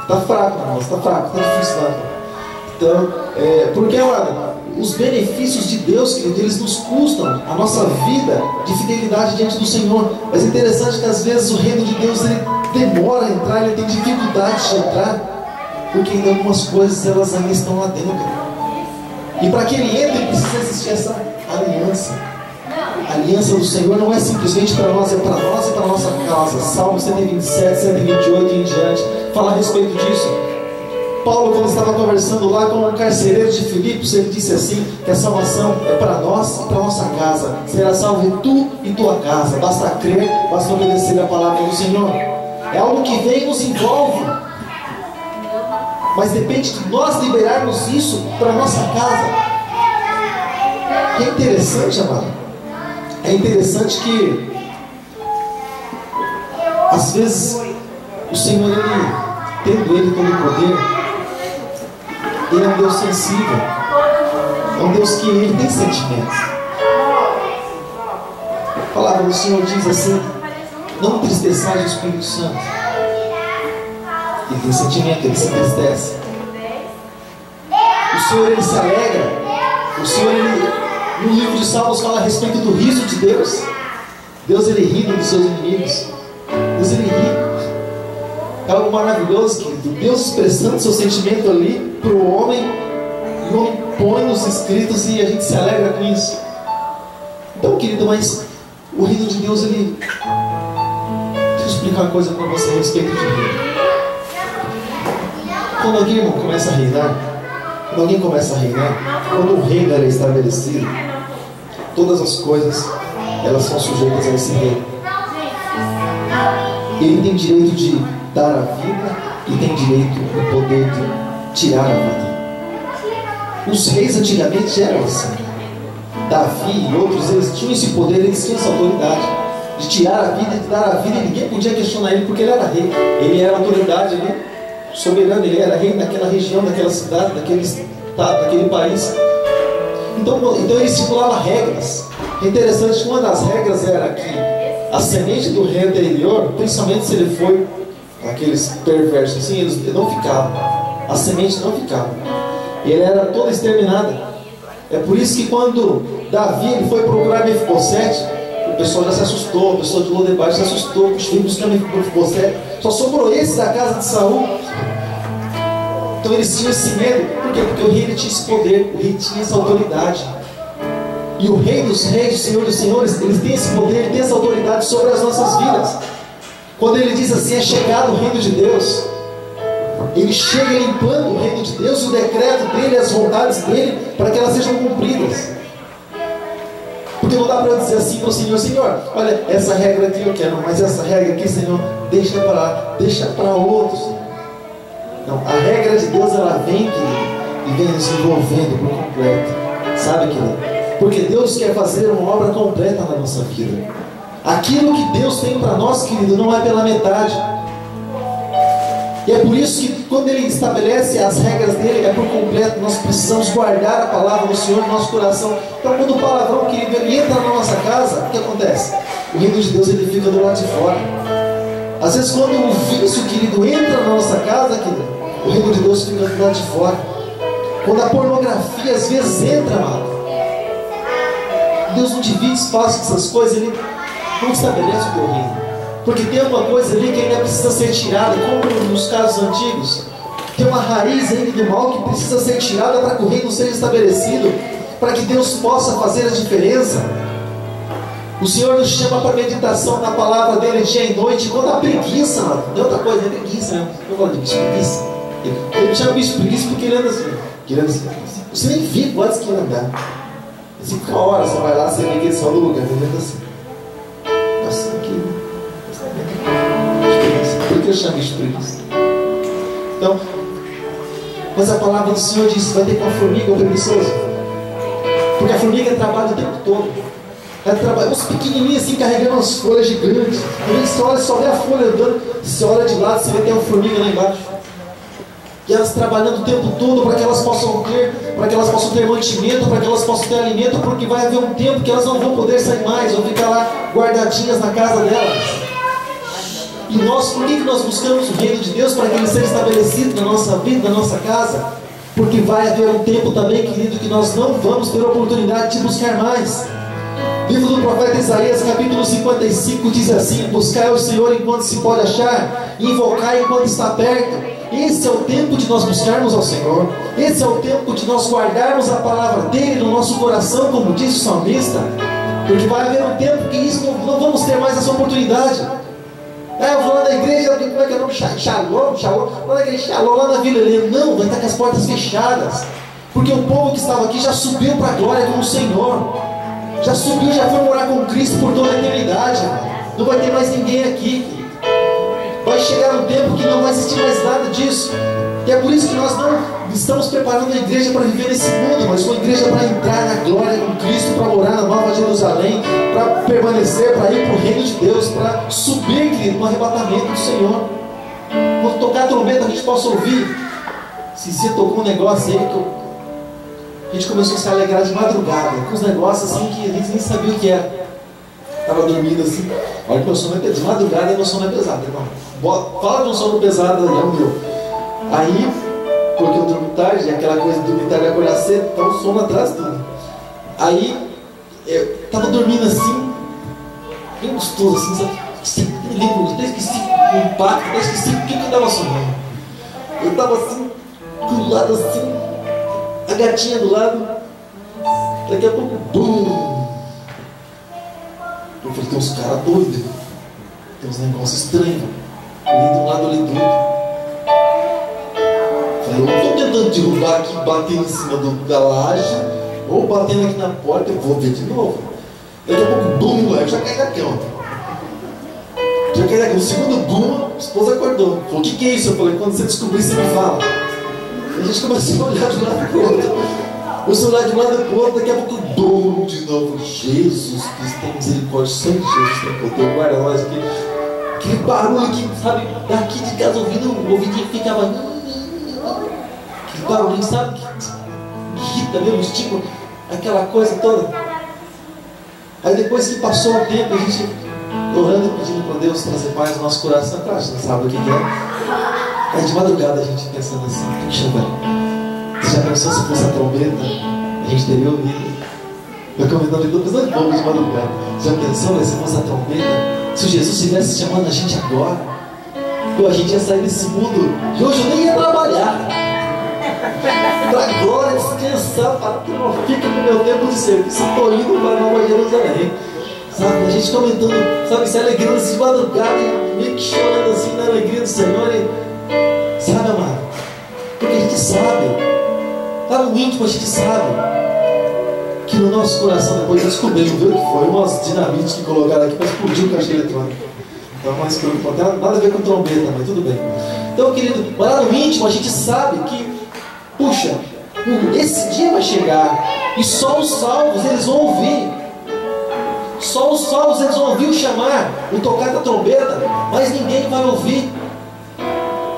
S2: Está fraco, irmão, está fraco, está difícil lá. Então, porque, olha, os benefícios de Deus, querido, eles nos custam a nossa vida de fidelidade diante do Senhor. Mas é interessante que às vezes o reino de Deus ele demora a entrar, ele tem dificuldade de entrar, porque ainda algumas coisas elas ainda estão lá dentro. E para que ele entre, precisa existir essa aliança. A aliança do Senhor não é simplesmente para nós, é para nós e para a nossa casa. Salmo 127, 128 e em diante fala a respeito disso. Paulo, quando estava conversando lá com o carcereiro de Filipos, ele disse assim, que a salvação é para nós e para a nossa casa. Será salvo tu e tua casa. Basta crer, basta obedecer a palavra do Senhor. É algo que vem e nos envolve. Mas depende de nós liberarmos isso para a nossa casa. E é interessante, amado. É interessante que às vezes o Senhor, Ele, tendo Ele todo o poder, Ele é um Deus sensível. É um Deus que Ele tem sentimentos. A palavra do Senhor diz assim: não entristeçais o Espírito Santo. Ele tem sentimento, Ele se entristece. O Senhor, Ele se alegra. O Senhor, Ele, no livro de Salmos, fala a respeito do riso de Deus. Deus, Ele ri dos seus inimigos. Deus, Ele ri. É algo maravilhoso, querido. Deus expressando seu sentimento ali para o homem, e o homem põe nos escritos e a gente se alegra com isso. Então, querido, mas o reino de Deus, Ele... Deixa eu explicar uma coisa para você a respeito de reino. Quando alguém, irmão, começa a reinar, quando o reino é estabelecido, todas as coisas, elas são sujeitas a esse reino. Ele tem direito de dar a vida e tem direito, o poder de tirar a vida. Os reis antigamente eram assim. Davi e outros, eles tinham esse poder, eles tinham essa autoridade de tirar a vida e de dar a vida, e ninguém podia questionar ele, porque ele era rei. Ele era autoridade, ele soberano, ele era rei naquela região, naquela cidade, naquele estado, naquele país. Então ele estipulava regras. É interessante que uma das regras era que a semente do rei anterior, principalmente se ele foi aqueles perversos assim, eles não ficavam. A semente não ficava. Ele era toda exterminada. É por isso que quando Davi ele foi procurar Mefibosete, o pessoal já se assustou, o pessoal de Lodebar se assustou, foi buscar Mefibosete. Só sobrou esse da casa de Saul. Então eles tinham esse medo. Por quê? Porque o rei ele tinha esse poder, o rei tinha essa autoridade. E o Rei dos Reis, o Senhor dos Senhores, Ele tem esse poder, Ele tem essa autoridade sobre as nossas vidas. Quando Ele diz assim, é chegado o reino de Deus, Ele chega limpando o reino de Deus, o decreto dEle, as vontades dEle, para que elas sejam cumpridas. Porque não dá para eu dizer assim para o Senhor: Senhor, olha, essa regra aqui eu quero, mas essa regra aqui, Senhor, deixa para lá, deixa para outros. Não, a regra de Deus, ela vem, querido, e vem nos envolvendo por completo. Sabe, querido? Porque Deus quer fazer uma obra completa na nossa vida. Aquilo que Deus tem para nós, querido, não é pela metade. E é por isso que quando Ele estabelece as regras dEle, é por completo. Nós precisamos guardar a palavra do Senhor no nosso coração. Então quando o palavrão, querido, ele entra na nossa casa, o que acontece? O reino de Deus, ele fica do lado de fora. Às vezes quando o vício, querido, entra na nossa casa, querido, o reino de Deus fica do lado de fora. Quando a pornografia às vezes entra, amado, Deus não divide espaço com essas coisas, Ele não estabelece o teu reino. Porque tem uma coisa ali que ainda precisa ser tirada, como nos casos antigos. Tem uma raiz ainda do mal que precisa ser tirada para que o reino seja estabelecido, para que Deus possa fazer a diferença. O Senhor nos chama para meditação na palavra dEle dia e noite. Quando a preguiça, mano, não é outra coisa, é preguiça mesmo. Eu falo de bicho preguiça. Ele me chama bicho preguiça porque ele anda assim. Você nem vê quantos que ele andar. 5 horas, você vai lá, você vê que ele só no lugar, entendeu? Assim aqui. Por que eu chamo isso de preguiça? Então, mas a palavra do Senhor diz: vai ter com a formiga, o preguiçoso. Porque a formiga trabalha o tempo todo. Ela trabalha, uns pequenininhos assim, carregando umas folhas gigantes. E você olha, só vê a folha andando. Você olha de lado, você vê que tem uma formiga lá embaixo. E elas trabalhando o tempo todo para que elas possam ter mantimento, para que elas possam ter alimento, porque vai haver um tempo que elas não vão poder sair mais, vão ficar lá guardadinhas na casa delas. E nós, por que nós buscamos o reino de Deus? Para que ele seja estabelecido na nossa vida, na nossa casa. Porque vai haver um tempo também, querido, que nós não vamos ter oportunidade de buscar mais. Livro do profeta Isaías, capítulo 55, diz assim: buscai o Senhor enquanto se pode achar, invocai enquanto está perto. Esse é o tempo de nós buscarmos ao Senhor. Esse é o tempo de nós guardarmos a palavra dEle no nosso coração, como disse o salmista. Porque vai haver um tempo que isso não vamos ter mais essa oportunidade. Eu vou lá na igreja, como é que é o nome? Shalom, lá naquele Shalom, lá na Vila Helena. Não, vai estar com as portas fechadas. Porque o povo que estava aqui já subiu para a glória com o Senhor. Já subiu, já foi morar com Cristo por toda a eternidade. Não vai ter mais ninguém aqui. Vai chegar um tempo que não vai existir mais nada disso. E é por isso que nós não estamos preparando a igreja para viver nesse mundo, mas uma igreja para entrar na glória com Cristo, para morar na Nova Jerusalém, para permanecer, para ir para o reino de Deus, para subir, querido, no arrebatamento do Senhor. Quando tocar a trombeta, a gente possa ouvir. Se você tocou um negócio aí, a gente começou a se alegrar de madrugada, com os negócios assim que a gente nem sabia o que era. Estava dormindo assim, olha que meu sono é pesado. De madrugada meu sono é pesado, irmão. Fala de um sono pesado, é o meu. Aí, porque eu durmo tarde, aquela coisa de dormir tarde e acordar cedo, então o sono atrás tudo. Aí, eu estava dormindo assim, bem gostoso assim, sabe? Eu lembro, até esqueci o impacto, até esqueci por que eu estava sonhando. Eu estava assim, do lado assim, a gatinha do lado, daqui a pouco, bum! Eu falei, tem uns caras doidos, tem uns negócios estranhos, ali de um lado, ali do outro. Falei, eu não estou tentando derrubar aqui, batendo em cima da laje, ou batendo aqui na porta, eu vou ver de novo. Daqui a pouco, bum, eu já caí da cama. Já caí da cama. O segundo bum, a esposa acordou. Falou, o que é isso? Eu falei, quando você descobrir, você me fala. E a gente começou a olhar de um lado para o outro. Começou a olhar de um lado para o outro, daqui a pouco, bum, de novo. Jesus Cristo, tem misericórdia, sangue de Jesus, tem poder, guarda nós aqui. Aquele barulho que, sabe, daqui de casa ouvindo, o ouvidinho ficava. Aquele barulhinho, sabe, que irrita mesmo, estímulo, aquela coisa toda. Aí depois que passou um tempo, a gente orando e pedindo para Deus trazer paz no nosso coração, claro, a gente não sabe o que é. Aí de madrugada a gente pensando assim, puxa, velho, você já pensou se fosse a trombeta? A gente teria ouvido. Eu convidando de todos os povos de madrugada. Já pensou, velho, se fosse a trombeta? Se Jesus estivesse chamando a gente agora, a gente ia sair desse mundo e hoje eu nem ia trabalhar. Para glória, descansar, para que não fique no meu tempo de serviço. Estou indo para Nova Jerusalém. Sabe, a gente comentando, sabe, se alegrando assim de madrugada, meio que chorando assim na alegria do Senhor. E, sabe, amado, porque a gente sabe, lá no íntimo a gente sabe que no nosso coração, depois descobrimos, viu que foi umas dinamites que colocaram aqui para explodir o caixa eletrônico. Então, mais preocupante, nada a ver com trombeta, mas tudo bem. Então, querido, mas lá no íntimo a gente sabe que, puxa, esse dia vai chegar e só os salvos eles vão ouvir. Só os salvos eles vão ouvir o chamar, o tocar da trombeta, mas ninguém vai ouvir.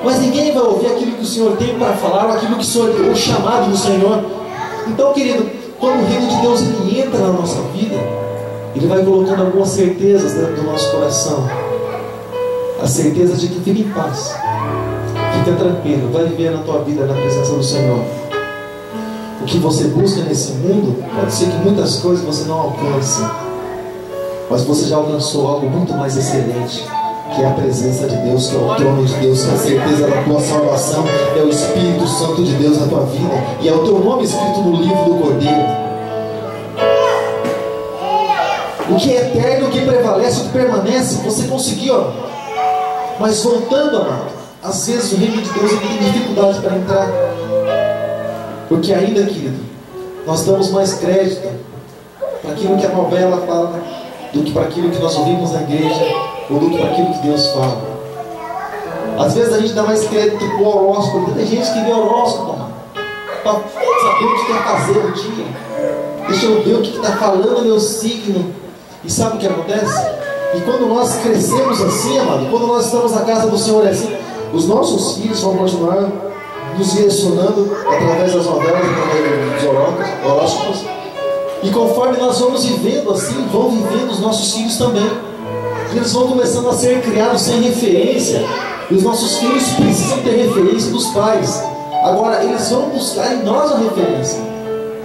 S2: Mas ninguém vai ouvir aquilo que o Senhor tem para falar, ou aquilo que o Senhor deu, o chamado do Senhor. Então, querido, quando o reino de Deus ele entra na nossa vida, ele vai colocando algumas certezas dentro do nosso coração. A certeza de que fica em paz, fica tranquilo, vai viver na tua vida na presença do Senhor. O que você busca nesse mundo, pode ser que muitas coisas você não alcance, mas você já alcançou algo muito mais excelente, que é a presença de Deus, que é o trono de Deus, que é a certeza da tua salvação, é o Espírito Santo de Deus na tua vida, e é o teu nome escrito no livro do Cordeiro. O que é eterno, o que prevalece, o que permanece, você conseguiu, ó. Mas voltando, amado, às vezes o reino de Deus ele tem dificuldade para entrar, porque ainda, querido, nós damos mais crédito para aquilo que a novela fala do que para aquilo que nós ouvimos na igreja, ou do que para aquilo que Deus fala. Às vezes a gente dá mais crédito para o horóscopo. Tem gente que vê horóscopo, mano, para saber o que quer fazer no dia. Deixa eu ver o que está falando meu signo. E sabe o que acontece? E quando nós crescemos assim, amado, quando nós estamos na casa do Senhor assim, os nossos filhos vão continuar nos direcionando através das novelas, através dos horóscopos. E conforme nós vamos vivendo assim, vão vivendo os nossos filhos também. Eles vão começando a ser criados sem referência. E os nossos filhos precisam ter referência dos pais. Agora, eles vão buscar em nós a referência.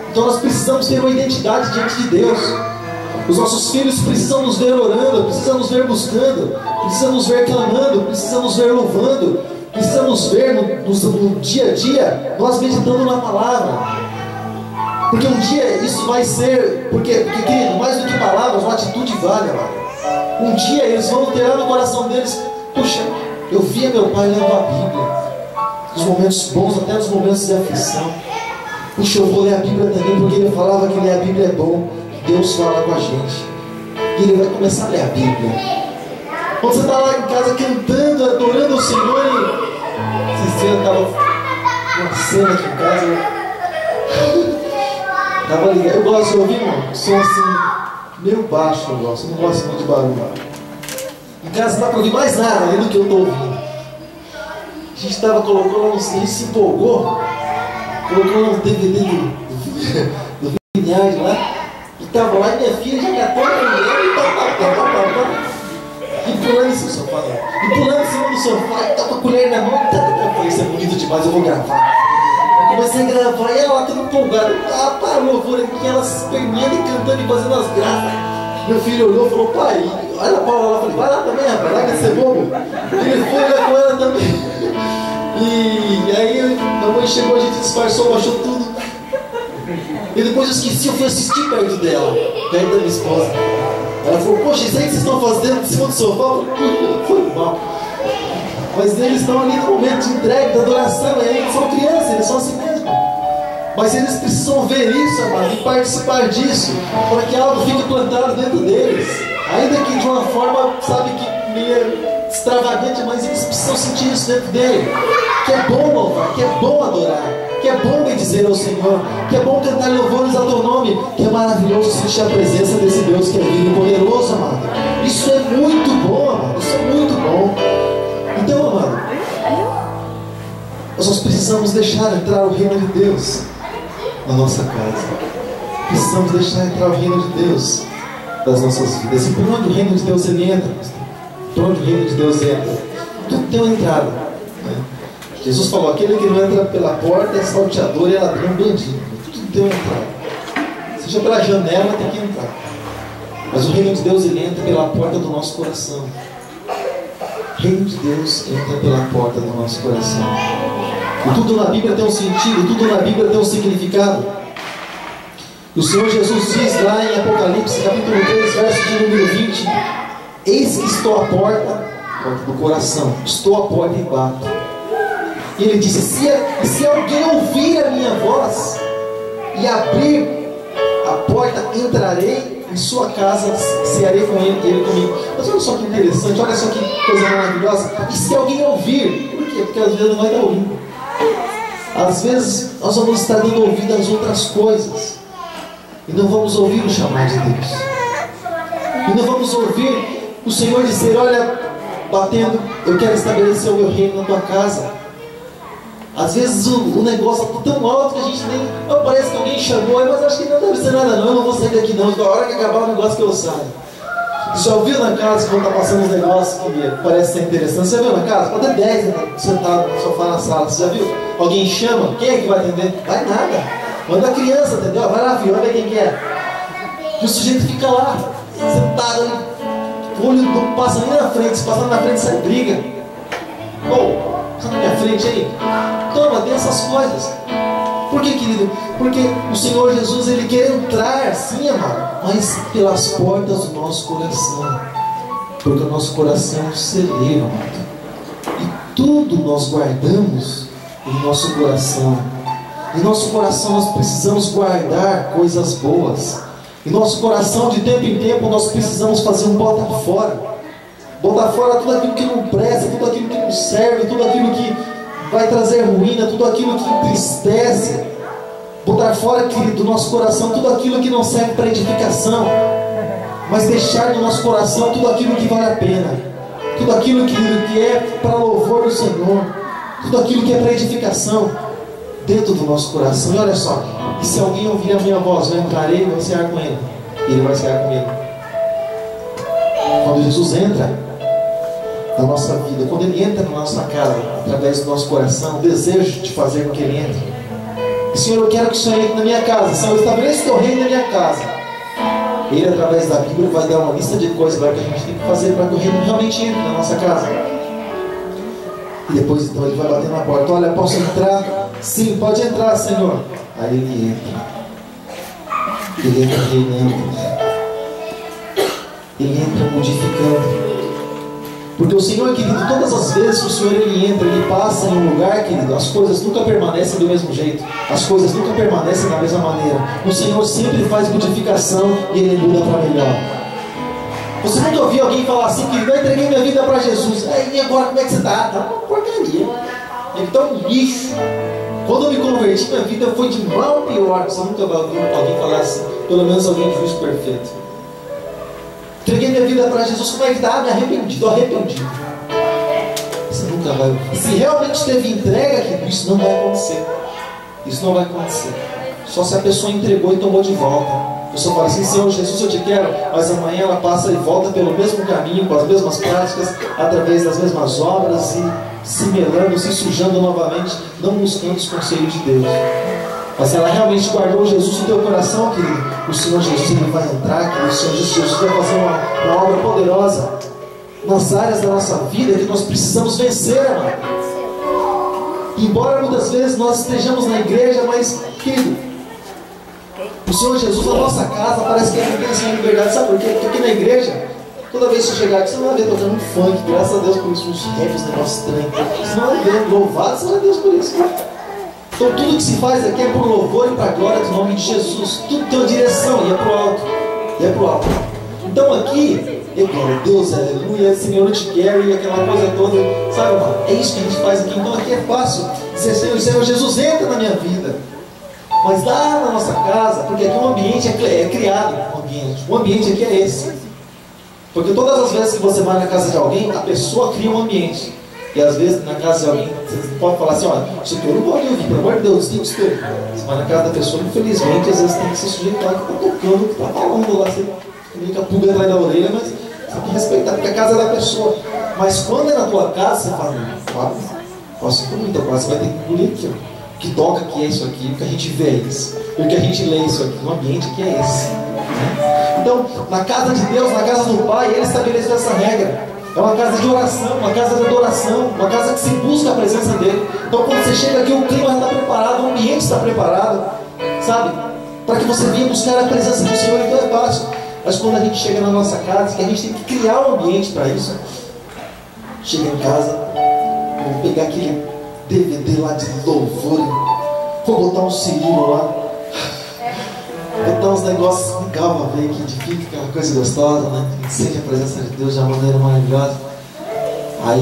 S2: Então nós precisamos ter uma identidade diante de Deus. Os nossos filhos precisam nos ver orando, precisam nos ver buscando, precisam nos ver clamando, precisam nos ver louvando, precisam nos ver no dia a dia, nós meditando na palavra. Porque um dia isso vai ser, porque querido, mais do que palavras, uma atitude vale, amado. Um dia eles vão ter lá no coração deles, puxa, eu via meu pai lendo a Bíblia, nos momentos bons, até nos momentos de aflição. Puxa, eu vou ler a Bíblia também, porque ele falava que ler a Bíblia é bom. Deus fala com a gente, e ele vai começar a ler a Bíblia. Quando você está lá em casa cantando, adorando o Senhor, e esse dia estava uma cena aqui em casa, estava ligado. Eu gosto de ouvir, irmão, som assim, meio baixo eu gosto, não gosto muito de barulho. Em casa não dá para ouvir mais nada além do que eu estou ouvindo. A gente estava colocando, a gente se empolgou, colocou um DVD do Vineyard lá, e estava lá e minha filha já catou a mulher e pulando em cima do sofá, e pulando em cima do sofá, e estava com a colher na mão, eu falei, isso é bonito demais, eu vou gravar. Eu comecei a gravar e ela lá toda empolgada, para o louvor aqui, ela se esperneando e cantando e fazendo as graças. Meu filho olhou e falou, pai, olha a Paula lá, eu falei, vai lá também, rapaz, lá quer ser bobo. Ele foi lá com ela também. E aí a mãe chegou, a gente disfarçou, baixou tudo. E depois eu esqueci, eu fui assistir perto dela, perto da minha esposa. Ela falou, poxa, isso aí que vocês estão fazendo em cima do sofá? Foi mal. Mas eles estão ali no momento de entrega, de adoração, e eles são crianças, eles são assim mesmo. Mas eles precisam ver isso, amado, e participar disso, para que algo fique plantado dentro deles. Ainda que de uma forma, sabe, que meio extravagante, mas eles precisam sentir isso dentro dele. Que é bom louvar, que é bom adorar, que é bom bendizer ao Senhor, que é bom cantar louvores ao teu nome, que é maravilhoso sentir a presença desse Deus que é vivo e poderoso, amado. Isso é muito bom, amado, isso é muito bom. Então, amado, nós precisamos deixar entrar o reino de Deus na nossa casa. Precisamos deixar entrar o reino de Deus das nossas vidas. E por onde o reino de Deus ele entra? Por onde o reino de Deus entra? Tudo tem uma entrada, né? Jesus falou, aquele que não entra pela porta é salteador e é ladrão bandido. Tudo tem uma entrada. Seja pela janela, tem que entrar. Mas o reino de Deus ele entra pela porta do nosso coração. O reino de Deus entra pela porta do nosso coração. E tudo na Bíblia tem um sentido, tudo na Bíblia tem um significado. O Senhor Jesus diz lá em Apocalipse, capítulo 3, verso de número 20, eis que estou à porta do coração, estou à porta e bato. E ele disse, se alguém ouvir a minha voz e abrir a porta, entrarei em sua casa, cearei com ele comigo. Mas olha só que interessante, olha só que coisa maravilhosa. E se alguém ouvir, por quê? Porque às vezes não vai dar ouvido. Às vezes nós vamos estar dando ouvido às outras coisas e não vamos ouvir o chamado de Deus. E não vamos ouvir o Senhor dizer, olha, batendo, eu quero estabelecer o meu reino na tua casa. Às vezes o negócio está tão alto que a gente nem... Oh, parece que alguém chamou, mas acho que não deve ser nada não, eu não vou sair daqui não. A hora que acabar o negócio que eu saio. Já ouviu na casa quando está passando uns negócios que parece ser interessante? Você já viu na casa? Pode ter 10 sentado no sofá na sala. Você já viu? Alguém chama? Quem é que vai atender? Vai nada. Manda a criança, entendeu? Vai lá, filho, vai ver quem que é. E o sujeito fica lá, sentado ali. O olho não passa nem na frente. Se passar na frente, sai briga. Ô, sai na minha frente aí. Toma, tem essas coisas. Por que, querido? Porque o Senhor Jesus, Ele quer entrar, sim, amado, mas pelas portas do nosso coração. Porque o nosso coração é um celeiro, amado. E tudo nós guardamos em nosso coração. Em nosso coração nós precisamos guardar coisas boas. Em nosso coração, de tempo em tempo, nós precisamos fazer um bota fora. Botar fora tudo aquilo que não presta, tudo aquilo que não serve, tudo aquilo que vai trazer ruína, tudo aquilo que entristece. Botar fora, querido, do nosso coração tudo aquilo que não serve para edificação, mas deixar no nosso coração tudo aquilo que vale a pena, tudo aquilo, querido, que é para louvor do Senhor, tudo aquilo que é para edificação dentro do nosso coração. E olha só, e se alguém ouvir a minha voz, eu entrarei e vou cear com ele, e ele vai cear comigo. Quando Jesus entra na nossa vida, quando Ele entra na nossa casa, através do nosso coração, o desejo de fazer com que Ele entre. Senhor, eu quero que o Senhor entre na minha casa. Senhor, estabeleça o teu reino na minha casa. Ele, através da Bíblia, vai dar uma lista de coisas que a gente tem que fazer para que o reino realmente entre na nossa casa. E depois, então, Ele vai bater na porta. Olha, posso entrar? Sim, pode entrar, Senhor. Aí Ele entra. Ele entra reinando. Ele entra modificando. Porque o Senhor, querido, todas as vezes que o Senhor Ele entra, Ele passa em um lugar, querido, as coisas nunca permanecem do mesmo jeito. As coisas nunca permanecem da mesma maneira. O Senhor sempre faz modificação e Ele muda para melhor. Você nunca ouviu alguém falar assim, querido, eu entreguei minha vida para Jesus. E agora como é que você está? Tá uma porcaria. Ele está um lixo. Quando eu me converti, minha vida foi de mal a pior. Você nunca vai ouvir alguém falar assim, pelo menos alguém justo perfeito. Entreguei minha vida para Jesus, como é que está? Me arrependi, estou arrependido. Você nunca vai ouvir. Se realmente teve entrega, querido, isso não vai acontecer. Isso não vai acontecer. Só se a pessoa entregou e tomou de volta. A pessoa fala assim, Senhor Jesus, eu te quero, mas amanhã ela passa e volta pelo mesmo caminho, com as mesmas práticas, através das mesmas obras, e se melando, se sujando novamente, não buscando os conselhos de Deus. Mas se ela realmente guardou Jesus no teu coração, querido, o Senhor Jesus ele vai entrar, querido, o Senhor Jesus vai fazer uma obra poderosa nas áreas da nossa vida que nós precisamos vencer, amado. Embora muitas vezes nós estejamos na igreja, mas, querido, o Senhor Jesus na nossa casa parece que ele não tem essa liberdade. Sabe por quê? Porque aqui na igreja, toda vez que você chegar aqui, você não vai ver tocando um funk. Graças a Deus por isso, uns raps, negócios estranhos. Você não vai ver, louvado seja Deus por isso. Então tudo que se faz aqui é por louvor e para a glória do nome de Jesus. Tudo tem uma direção e é para o alto. E é para o alto. Então aqui, eu quero Deus, aleluia, Senhor, eu te quero, e aquela coisa toda. Sabe, mano? É isso que a gente faz aqui. Então aqui é fácil dizer, Senhor Jesus, entra na minha vida. Mas lá na nossa casa, porque aqui o ambiente é criado, o ambiente aqui é esse. Porque todas as vezes que você vai na casa de alguém, a pessoa cria um ambiente. E às vezes na casa de alguém, você pode falar assim, olha, isso aqui eu não pode ouvir, pelo amor de Deus, tem que ser. Você vai na casa da pessoa, infelizmente, às vezes tem que se sujeitar que está tocando, que está falando lá, você fica pulgando atrás da orelha, mas você tem que respeitar, porque a casa é da pessoa. Mas quando é na tua casa, você fala, não, posso comer, então agora você vai ter que engolir aqui, ó. Que toca que é isso aqui, porque a gente vê isso, porque a gente lê isso aqui, o ambiente que é esse. Então, na casa de Deus, na casa do Pai, Ele estabeleceu essa regra. É uma casa de oração, uma casa de adoração, uma casa que se busca a presença dEle. Então, quando você chega aqui, o clima está preparado, o ambiente está preparado, sabe? Para que você venha buscar a presença do Senhor. Então é fácil. Mas quando a gente chega na nossa casa, que a gente tem que criar um ambiente para isso. Chega em casa, vou pegar aquele DVD lá de louvor, vou botar um Cirilo lá, botar uns negócios legais para ver que edifica, aquela coisa gostosa, né? Que sente a presença de Deus de uma maneira maravilhosa. Aí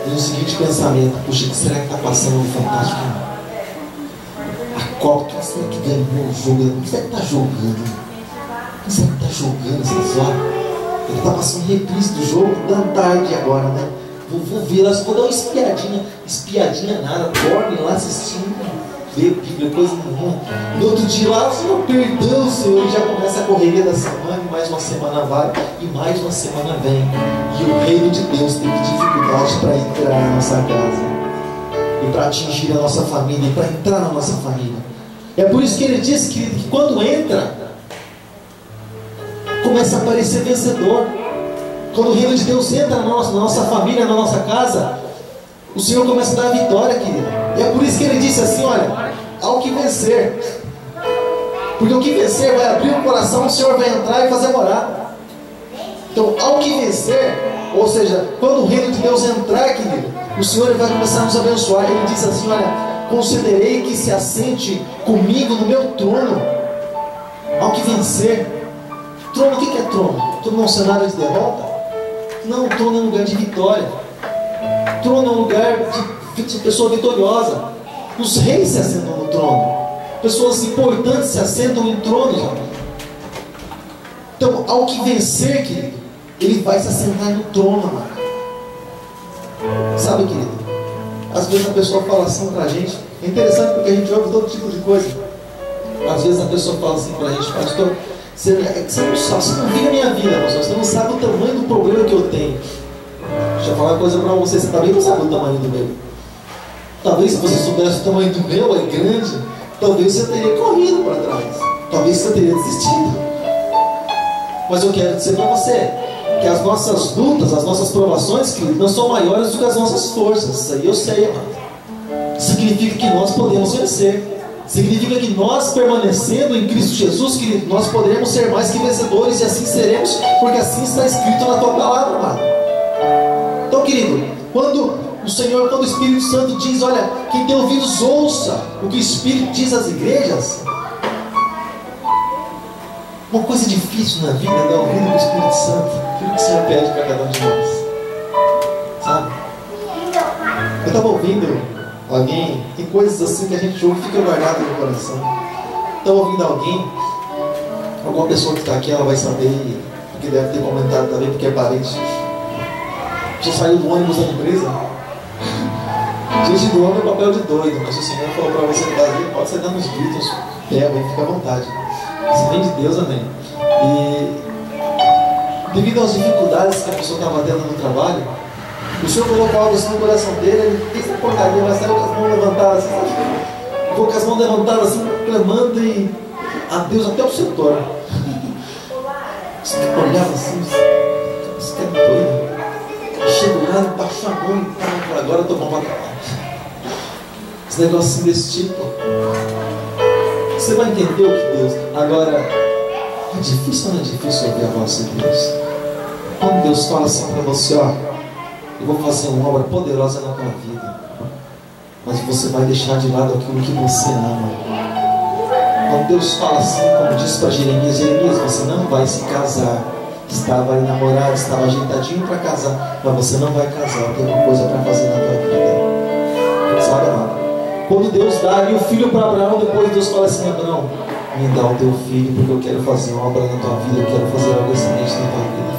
S2: vem o seguinte pensamento: puxa, o que será que está passando no Fantástico? A Copa, quem será que ganhou o jogo? Quem será que está jogando? Quem será que está jogando essas horas? Ele está passando reprise do jogo da tarde agora, né? Vou ver, vou dar uma espiadinha nada, dorme lá assistindo, vê Bíblia, coisa nenhuma. No outro dia lá, Senhor, perdão, Senhor, e já começa a correria da semana, e mais uma semana vai, e mais uma semana vem. E o reino de Deus teve dificuldade para entrar na nossa casa, e para atingir a nossa família, e para entrar na nossa família. É por isso que ele diz, querido, que quando entra, começa a aparecer vencedor. Quando o reino de Deus entra na nossa família, na nossa casa, o Senhor começa a dar a vitória, querido. E é por isso que ele disse assim, olha, ao que vencer. Porque o que vencer vai abrir o coração, o Senhor vai entrar e fazer morada. Então, ao que vencer, ou seja, quando o reino de Deus entrar, querido, o Senhor vai começar a nos abençoar. Ele diz assim, olha, concederei que se assente comigo no meu trono. Ao que vencer. Trono, o que é trono? Trono é um cenário de derrota? Não, trono é um lugar de vitória. Trono é um lugar de pessoa vitoriosa. Os reis se assentam no trono. Pessoas importantes se assentam em tronos. Então, ao que vencer, querido, ele vai se assentar no trono, amado. Sabe, querido, às vezes a pessoa fala assim pra gente. É interessante porque a gente ouve todo tipo de coisa. Às vezes a pessoa fala assim pra gente: pastor, você não sabe, você não vive a minha vida, pastor, você não sabe o tamanho do problema que eu tenho. Deixa eu falar uma coisa para você também não sabe o tamanho do meu. Talvez se você soubesse o tamanho do meu, é grande, talvez você teria corrido para trás, talvez você teria desistido. Mas eu quero dizer para você que as nossas lutas, as nossas provações, querido, não são maiores do que as nossas forças. Isso aí eu sei, amado. Significa que nós podemos vencer. Significa que nós, permanecendo em Cristo Jesus, querido, nós poderemos ser mais que vencedores, e assim seremos, porque assim está escrito na tua palavra, amado. Então, querido, quando o Espírito Santo diz, olha, quem tem ouvidos ouça o que o Espírito diz às igrejas, Uma coisa difícil na vida é dar ouvido do Espírito Santo, aquilo que o Senhor pede para cada um de nós, sabe? Eu estava ouvindo alguém, tem coisas assim que a gente ouve e fica guardado no coração. Estava ouvindo alguma pessoa que está aqui, ela vai saber, porque deve ter comentado também, porque é parente. Já saiu do ônibus da empresa. Gente, do homem é papel de doido, mas o Senhor falou para você que está ali, pode sair dando uns gritos, pega e fica à vontade. Se vem de Deus, amém. E devido às dificuldades que a pessoa estava tendo no trabalho, o Senhor colocou algo assim no coração dele, ele fez essa porcaria, mas saiu com as mãos levantadas assim, sabe? Ficou com as mãos levantadas assim, clamando e a Deus até o setor. Você olhava assim, você quer doido. Chego lá, baixo a mão e tal, agora eu estou bom para trabalhar. Esse negócio assim desse tipo. Você vai entender o que Deus. Agora, é difícil ou não é difícil ouvir a voz de Deus? Quando Deus fala assim para você, ó, eu vou fazer uma obra poderosa na tua vida, mas você vai deixar de lado aquilo que você ama. Quando Deus fala assim, como disse para Jeremias, Jeremias, você não vai se casar. Estava namorado, estava ajeitadinho para casar, mas você não vai casar, tem uma coisa para fazer na tua vida. Sabe, amado? Quando Deus dá ali o filho para Abraão, depois Deus fala assim: Abraão, me dá o teu filho, porque eu quero fazer uma obra na tua vida, eu quero fazer algo excelente na tua vida.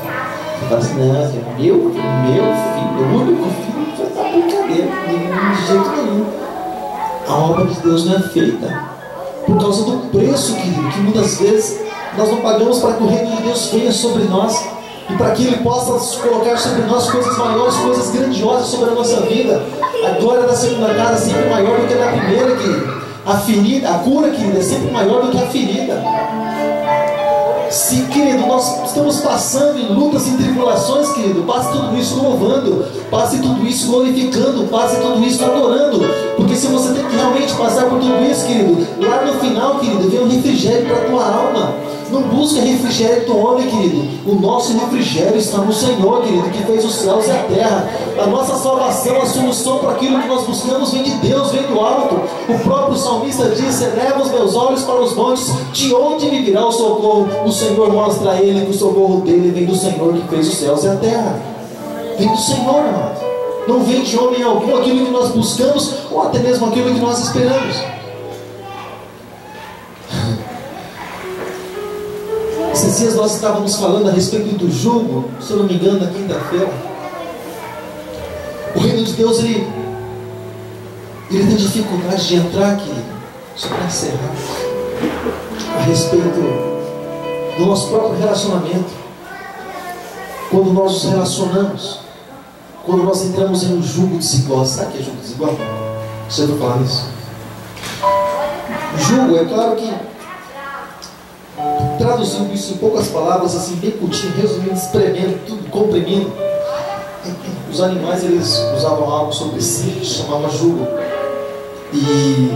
S2: Você fala assim: não, meu filho, o único filho, já está brincadeira, de jeito nenhum. A obra de Deus não é feita por causa do preço, querido, que muitas vezes nós não pagamos para que o reino de Deus venha sobre nós e para que Ele possa colocar sobre nós coisas maiores, coisas grandiosas sobre a nossa vida. A glória da segunda casa é sempre maior do que a da primeira, querido. A ferida, a cura, querido, é sempre maior do que a ferida. Se, querido, nós estamos passando em lutas e tribulações, querido, passe tudo isso louvando, passe tudo isso glorificando, passe tudo isso adorando, porque se você tem que realmente passar por tudo isso, querido, lá no final, querido, vem um refrigério para a tua alma. Não busca refrigério do homem, querido. O nosso refrigério está no Senhor, querido, que fez os céus e a terra. A nossa salvação, a solução para aquilo que nós buscamos vem de Deus, vem do alto. O próprio salmista diz: eleva os meus olhos para os montes, de onde me virá o socorro? O Senhor mostra a ele que o socorro dele vem do Senhor que fez os céus e a terra. Vem do Senhor, amado. Não vem de homem algum aquilo que nós buscamos, ou até mesmo aquilo que nós esperamos. Esses dias nós estávamos falando a respeito do jugo, se eu não me engano, na quinta-feira. O reino de Deus, ele tem dificuldade de entrar aqui, só para encerrar, a respeito do nosso próprio relacionamento. Quando nós nos relacionamos, quando nós entramos em um jugo desigual. Sabe o que é jugo desigual? Você ouviu falar nisso? Jugo, é claro que, traduzindo isso em poucas palavras, assim, bem curtinho, resumindo, espremendo, tudo, comprimindo, os animais, eles usavam algo sobre si que se chamava jugo, e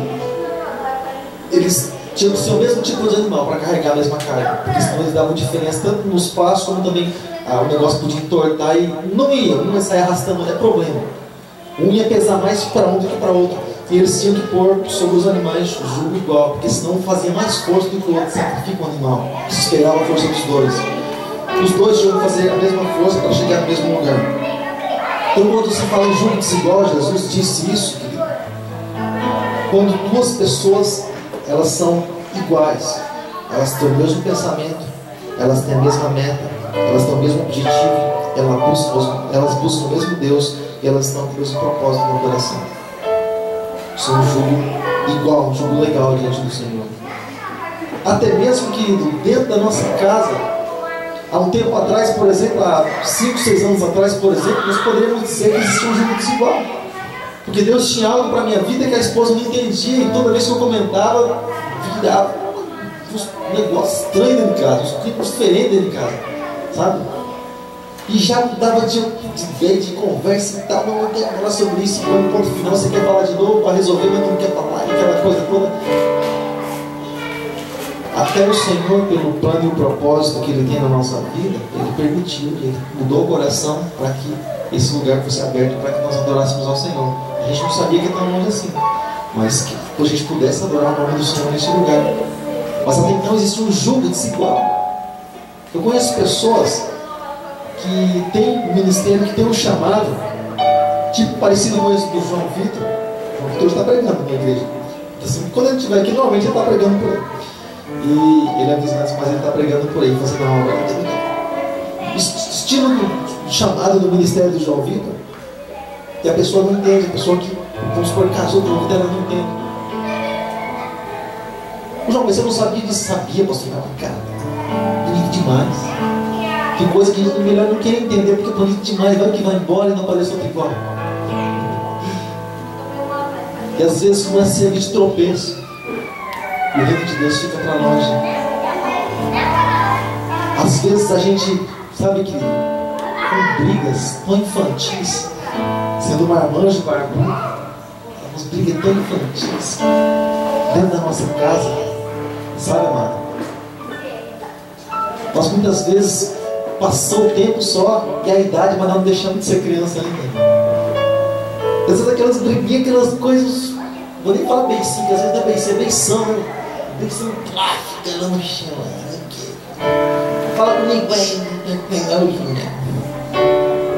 S2: eles tinham que ser o mesmo tipo de animal para carregar a mesma carga, porque senão eles davam diferença tanto nos passos como também o negócio podia entortar e não ia, um ia sair arrastando, é problema. Um ia pesar mais para um do que para outro. E eles tinham que pôr sobre os animais jugo igual, porque senão fazia mais força do que o outro, sacrifica o animal, se esperava a força dos dois. Os dois tinham que fazer a mesma força para chegar no mesmo lugar. Então, quando se fala em jugo desigual, Jesus disse isso, querido. Quando duas pessoas, elas são iguais, elas têm o mesmo pensamento, elas têm a mesma meta, elas têm o mesmo objetivo, elas buscam o mesmo Deus e elas estão com o mesmo propósito no coração. Isso é um jugo igual, um jugo legal diante do Senhor. Até mesmo, querido, dentro da nossa casa, há um tempo atrás, por exemplo, há 5, 6 anos atrás, por exemplo, nós poderíamos dizer que existia um jugo desigual. Porque Deus tinha algo para a minha vida que a esposa não entendia, e toda vez que eu comentava, virava um negócio estranho dentro de casa, um tipo diferente dentro de casa, sabe? E já mudava de ideia, de conversa e tal, não quer falar sobre isso, e no ponto final você quer falar de novo para resolver, mas não quer falar, e aquela coisa toda. Até o Senhor, pelo plano e o propósito que Ele tem na nossa vida, Ele permitiu, Ele mudou o coração para que esse lugar fosse aberto, para que nós adorássemos ao Senhor. A gente não sabia que ia tão longe assim, mas que a gente pudesse adorar o nome do Senhor nesse lugar. Mas até então existe um jugo desigual. Eu conheço pessoas que têm um ministério, que tem um chamado, tipo parecido com esse do João Vitor. O João Vitor está pregando na igreja. Assim, quando ele estiver aqui, normalmente ele está pregando por aí. E ele é visitante, mas ele está pregando por aí, fazendo uma obra. Estilo do chamado do ministério do João Vitor, que a pessoa não entende, a pessoa que, vamos supor, casou com o João Vitor, ela não entende. O João, mas você não sabia disso? Sabia, pastor, cara. Bonito demais. Tem coisa que a gente melhor não quer entender, porque é bonito demais, vai que vai embora e não aparece outro igual. E às vezes começa a servir de tropeço. E o reino de Deus fica para longe. Às vezes a gente, sabe que com brigas tão infantis, sendo marmanjo barbudo, umas brigas tão infantis dentro da nossa casa, sabe, amado? Nós muitas vezes passou o tempo só e a idade, mas não deixamos de ser criança ainda. Às vezes aquelas briguinhas, aquelas coisas, vou nem falar beicinho, que às vezes não é beicinho, é beição, né? Beição clássica lá no chão. Fala comigo,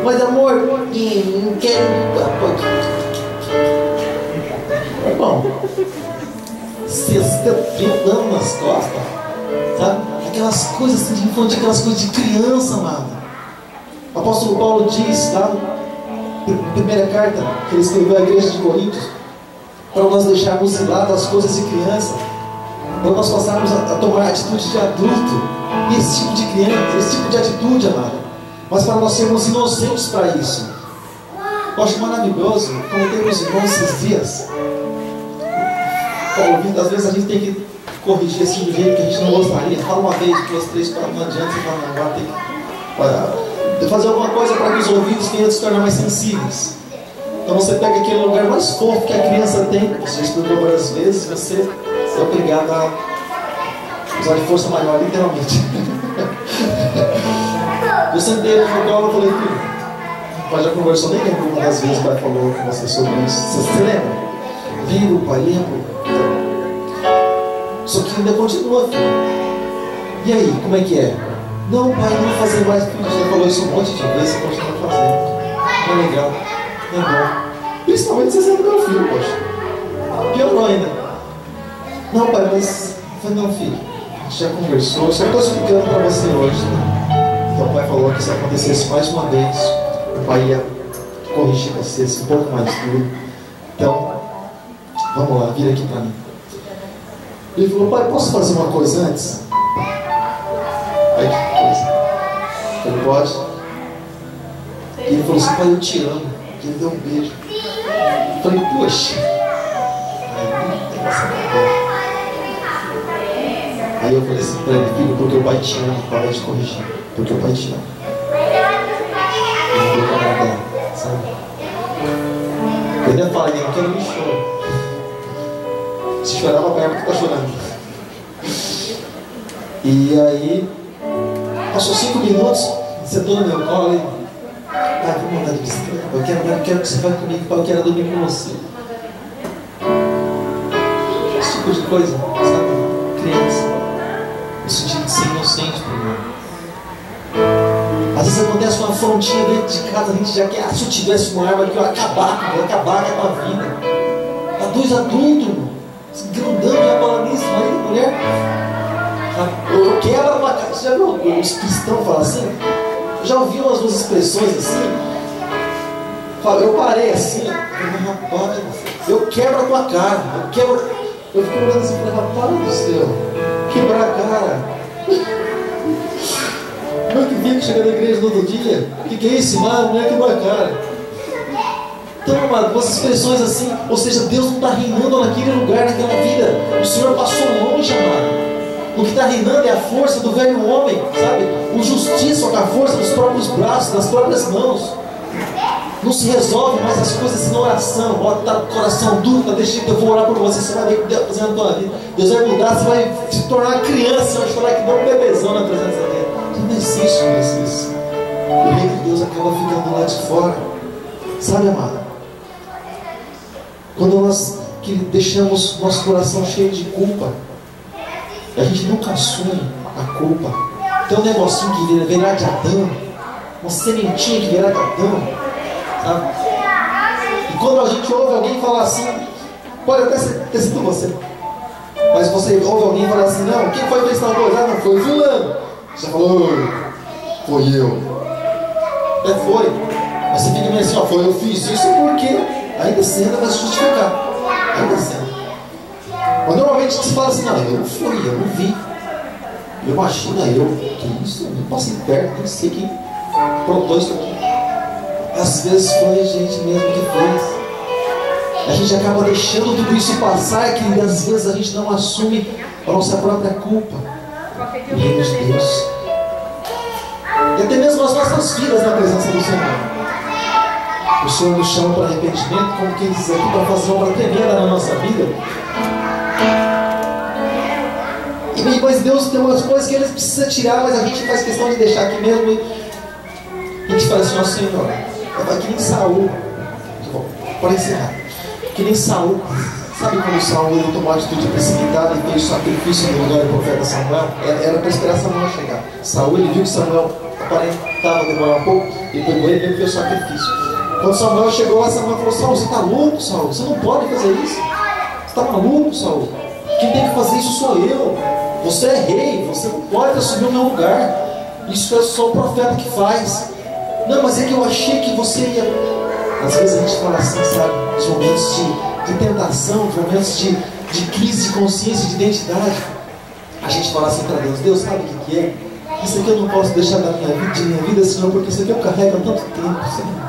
S2: mas amor, não quero. Bom, você dando nas costas, sabe? Aquelas coisas assim de infantil, aquelas coisas de criança, amado. O apóstolo Paulo diz lá na primeira carta que ele escreveu à igreja de Coríntios, para nós deixarmos de lado as coisas de criança, para nós passarmos a tomar atitude de adulto, e esse tipo de criança, esse tipo de atitude, amado, mas para nós sermos inocentes para isso. Eu acho maravilhoso, como temos irmãos esses dias, às vezes a gente tem que corrigir assim do jeito que a gente não gostaria. Fala uma vez, duas, três, quatro, não adianta, você fala, agora tem que fazer alguma coisa para que os ouvidos venham se tornar mais sensíveis. Então você pega aquele lugar mais fofo que a criança tem, você explicou várias vezes, você é obrigado a usar de força maior, literalmente. Eu sentei no colo e falei, filho, o pai já conversou, nem lembro uma das vezes que o pai falou com você sobre isso. Você lembra? Lembro, pai, lembro. Só que ainda continua, filho. E aí, como é que é? Não, pai, não vou fazer mais, filho. Você falou isso um monte de vezes, você continua fazendo. Não é legal, não é bom. Principalmente você sendo meu filho, poxa. Piorou ainda. Não, pai, mas... Eu falei, não, filho, a gente já conversou, eu só estou explicando para você hoje. Né? Então o pai falou que se acontecesse mais uma vez, o pai ia corrigir você, um pouco mais duro. Então, vamos lá, vira aqui para mim. Ele falou, pai, posso fazer uma coisa antes? Aí, que coisa? Ele pode. E ele falou assim, pai, eu te amo. E ele deu um beijo. Eu falei, poxa. Aí eu falei assim para ele, filho, porque o pai te ama, o pai vai te corrigir. Porque o pai te ama. Ele deu para agradar, sabe? Eu ainda falei, eu quero me chorar. Se chorar, papai é porque está chorando. E aí, passou 5 minutos, sentou no meu colo e pai, vamos andar de bicicleta. Eu quero que você vá comigo, pai, eu quero dormir com você. Esse tipo de coisa, sabe? Criança. No sentido de ser inocente, por mim. Às vezes acontece uma afrontinha dentro de casa, a gente já quer, se eu tivesse uma arma que eu ia acabar com a vida. Tá dois adultos, irmão. Se grudando já fala nisso, marido e mulher. Eu quebro uma casa. Você já viu os cristãos falam assim? Eu já ouvi umas duas expressões assim. Eu parei assim, rapaz, eu quebro a tua cara. Eu fico olhando assim e falei, rapaz do céu, quebrar a cara. Como é que fica chegando na igreja no outro dia? O que é isso? A mulher quebrou a cara. Então, amado, umas expressões assim, ou seja, Deus não está reinando naquele lugar, naquela vida. O Senhor passou longe, amado. O que está reinando é a força do velho homem, sabe? O justiça com a força dos próprios braços, das próprias mãos. Não se resolve mais as coisas sem oração. Bota tá com o coração duro, deixa que eu vou orar por você, você vai ver o que Deus vai fazer na tua vida. Deus vai mudar, você vai se tornar uma criança, você vai chorar que não um bebezão na presença dele. Não existe mais isso. O reino de Deus acaba ficando lá de fora. Sabe, amado? Quando nós deixamos nosso coração cheio de culpa, a gente nunca assume a culpa. tem um negocinho que virá de Adão, uma sementinha que virá de Adão, sabe? E quando a gente ouve alguém falar assim, pode até ter sido você, mas você ouve alguém falar assim, não, quem foi que fez tal coisa? Ah, não, foi fulano. Você falou, foi eu. Foi. Mas você fica meio assim, ó, foi eu fiz isso porque ainda assim ainda vai se justificar. Ainda assim. Mas normalmente se fala assim, não, eu não fui, eu não vi. Eu imagino, que isso? Eu não passei perto, nem sei quem prontou isso aqui. Às vezes foi a gente mesmo que fez. A gente acaba deixando tudo isso passar, que às vezes a gente não assume a nossa própria culpa. O reino de Deus. E até mesmo as nossas vidas na presença do Senhor. O Senhor nos chama para arrependimento, como quem diz aqui, para fazer uma obra tremenda na nossa vida. Mas Deus tem umas coisas que Ele precisa tirar, mas a gente faz questão de deixar aqui mesmo. E a gente fala assim, ó Senhor, que nem Saul. Para encerrar. Que nem Saul. Sabe quando Saul ele tomou a atitude precipitada e fez sacrifício no lugar do profeta Samuel? Era para esperar Samuel chegar. Saul ele viu que Samuel aparentava demorar um pouco, e pegou ele e fez o sacrifício. Quando Samuel chegou lá, Samuel falou, Saul, você está louco, Saul? Você não pode fazer isso. Você está maluco, Saul? Quem tem que fazer isso sou eu. Você é rei, você não pode assumir o meu lugar. Isso é só o profeta que faz. Não, mas é que eu achei que você ia... Às vezes a gente fala assim, sabe? Nos momentos de tentação, nos momentos de crise de consciência, de identidade. A gente fala assim para Deus, Deus sabe o que é? Isso aqui eu não posso deixar da minha vida, Senhor, porque isso aqui eu carrego há tanto tempo, Senhor.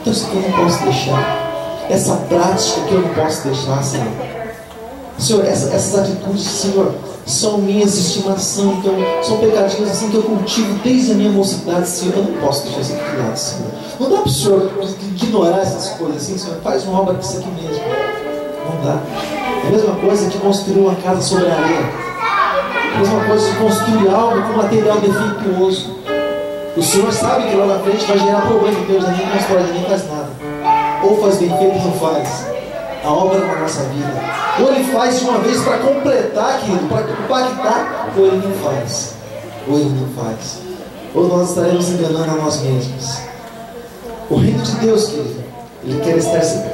S2: Então isso aqui eu não posso deixar. Essa prática que eu não posso deixar, Senhor. Senhor, essas atitudes, Senhor, são minhas de estimação, então, são pecadinhos assim que eu cultivo desde a minha mocidade, Senhor. Eu não posso deixar isso aqui de lado, Senhor. Não dá para o Senhor ignorar essas coisas assim, Senhor. Faz uma obra disso aqui mesmo. Não dá. É a mesma coisa que construir uma casa sobre a areia. É a mesma coisa que construir algo com material defeituoso. O Senhor sabe que lá na frente vai gerar problema, Deus nem constrói, nem faz nada. Ou faz bem feito ou não faz. A obra na nossa vida. Ou Ele faz de uma vez para completar, querido, para impactar, ou Ele não faz. Ou Ele não faz. Ou nós estaremos enganando a nós mesmos. O reino de Deus, querido, Ele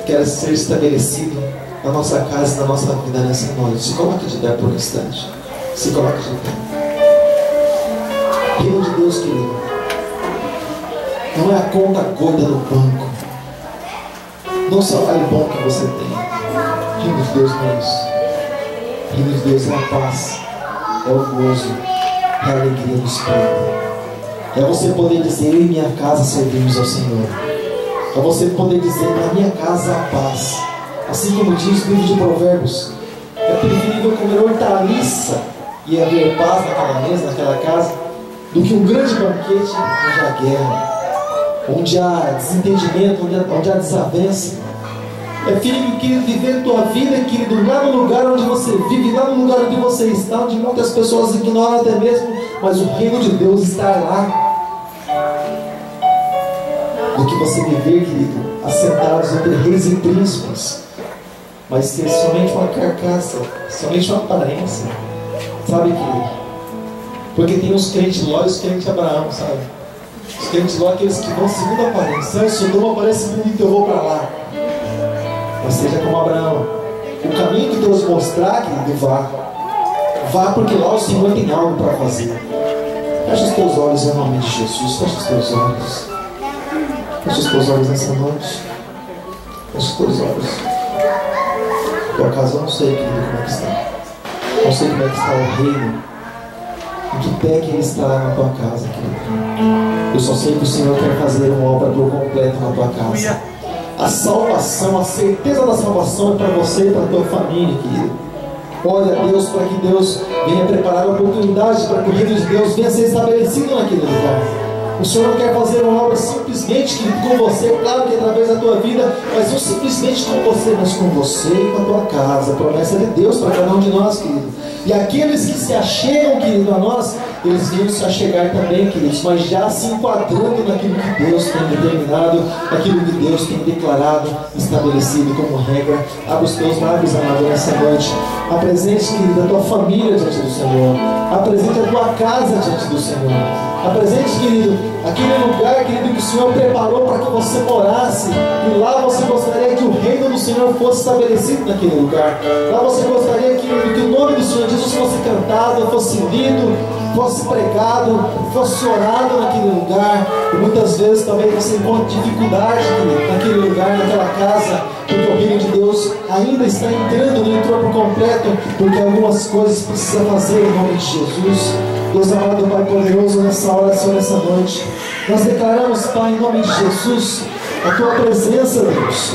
S2: quer ser estabelecido na nossa casa, na nossa vida nessa noite. Se coloque de pé por um instante. Se coloque de pé. O reino de Deus, querido, não é a conta gorda no banco. Não é o salário bom que você tem. O reino de Deus não é isso. O reino de Deus é a paz, é o gozo, é a alegria do Espírito. É você poder dizer, eu e minha casa servimos ao Senhor. É você poder dizer, na minha casa há paz. Assim como diz o livro de Provérbios, é preferível comer hortaliça e haver paz naquela mesa, naquela casa, do que um grande banquete onde há guerra, onde há desentendimento, onde há desavença. É, filho, querido, viver tua vida, querido, lá no lugar onde você vive, lá no lugar onde você está, onde muitas pessoas ignoram até mesmo, mas o reino de Deus está lá. Do que você viver, querido, assentados entre reis e príncipes, mas ser somente uma carcaça, somente uma aparência, sabe, querido? Porque tem os crentes Ló e os crentes Abraão, sabe? Os crentes Ló, aqueles que vão segundo a aparência. Se Sodoma parece bonito, eu vou para lá. Mas seja como Abraão. O caminho que Deus mostrar, querido, vá. Vá, porque lá o Senhor tem algo para fazer. Fecha os teus olhos em nome de Jesus. Fecha os teus olhos. Fecha os teus olhos nessa noite. Fecha os teus olhos. Por acaso eu não sei, querido, como é que está. Não sei como é que está o reino. Em que pé que Ele está na tua casa, querido. Eu só sei que o Senhor quer fazer uma obra por completo na tua casa. A salvação, a certeza da salvação é para você e para a tua família, querido. Olha a Deus para que Deus venha preparar oportunidades para que o reino de Deus venha ser estabelecido naquele lugar. O Senhor não quer fazer uma obra simplesmente com você, claro que através da tua vida, mas não simplesmente com você, mas com você e com a tua casa. A promessa de Deus para cada um de nós, querido. E aqueles que se achegam, querido, a nós, eles vinham se achegar também, queridos, mas já se enquadrando naquilo que Deus tem determinado, naquilo que Deus tem declarado, estabelecido como regra. Abre os teus lábios, amado, nessa noite. Apresente, querido, a tua família diante do Senhor. Apresente a tua casa diante do Senhor. Apresente, querido, aquele lugar, querido, que o Senhor preparou para que você morasse. E lá você gostaria que o reino do Senhor fosse estabelecido naquele lugar. Lá você gostaria, querido, que o nome do Senhor Jesus fosse cantado, fosse lido, fosse pregado, fosse orado naquele lugar. E muitas vezes talvez você encontre dificuldade, querido, naquele lugar, naquela casa, porque o reino de Deus ainda está entrando, não entrou por completo, porque algumas coisas precisa fazer em nome de Jesus. Deus amado, Pai poderoso, nessa hora, Senhor, nessa noite, nós declaramos, Pai, em nome de Jesus, a Tua presença, Deus.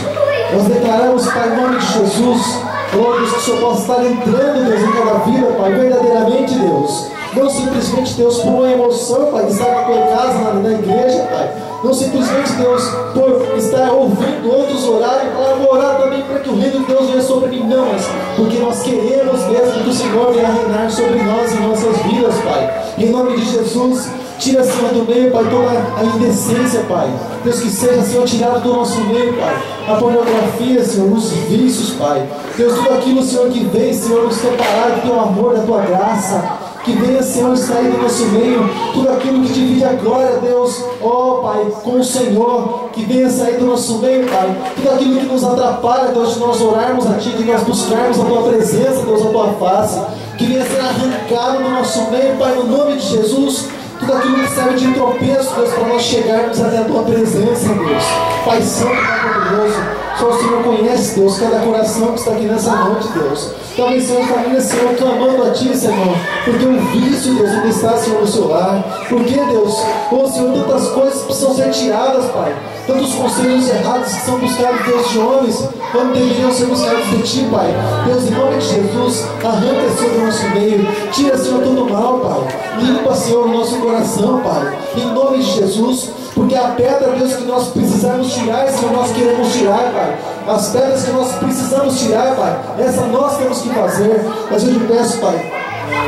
S2: Nós declaramos, Pai, em nome de Jesus, oh Deus, que o Senhor possa estar entrando, Deus, em cada vida, Pai, verdadeiramente, Deus. Não simplesmente, Deus, por uma emoção, Pai, de estar na tua casa, na igreja, Pai. Não simplesmente, Deus, por estar ouvindo outros orarem, para vou orar também para que o reino de Deus venha sobre mim. Não, mas porque nós queremos mesmo que o Senhor venha reinar sobre nós e nossas vidas, Pai. Em nome de Jesus, tira, Senhor, do meio, Pai, toda a indecência, Pai. Deus, que seja, Senhor, tirado do nosso meio, Pai. A pornografia, Senhor, os vícios, Pai. Deus, tudo aquilo, Senhor, que vem, Senhor, nos separar do Teu amor, da Tua graça. Que venha, Senhor, sair do nosso meio tudo aquilo que divide a glória, Deus, ó Pai, com o Senhor. Que venha sair do nosso meio, Pai, tudo aquilo que nos atrapalha, Deus, de nós orarmos a Ti, de nós buscarmos a Tua presença, Deus, a Tua face. Que venha ser arrancado do nosso meio, Pai, no nome de Jesus. Tudo aquilo que serve de tropeço, Deus, para nós chegarmos até a Tua presença, Deus. Pai Santo, Pai poderoso, só o Senhor conhece, Deus, cada coração que está aqui nessa noite, Deus. Talvez, Senhor, família, Senhor, clamando a Ti, Senhor, porque o vício, Deus, ainda está, Senhor, no seu lar. Porque, Deus, oh Senhor, tantas coisas precisam ser tiradas, Pai. Tantos conselhos errados que são buscados, Deus, de homens, quando deveriam ser buscados de Ti, Pai. Deus, em nome de Jesus, arranca, Senhor, do nosso meio. Tira, Senhor, todo mal, Pai. Limpa, Senhor, o nosso coração, Pai. Em nome de Jesus. Porque a pedra, Deus, que nós precisamos tirar, Senhor, nós queremos tirar, Pai. As pedras que nós precisamos tirar, Pai, essa nós temos que fazer. Mas eu te peço, Pai,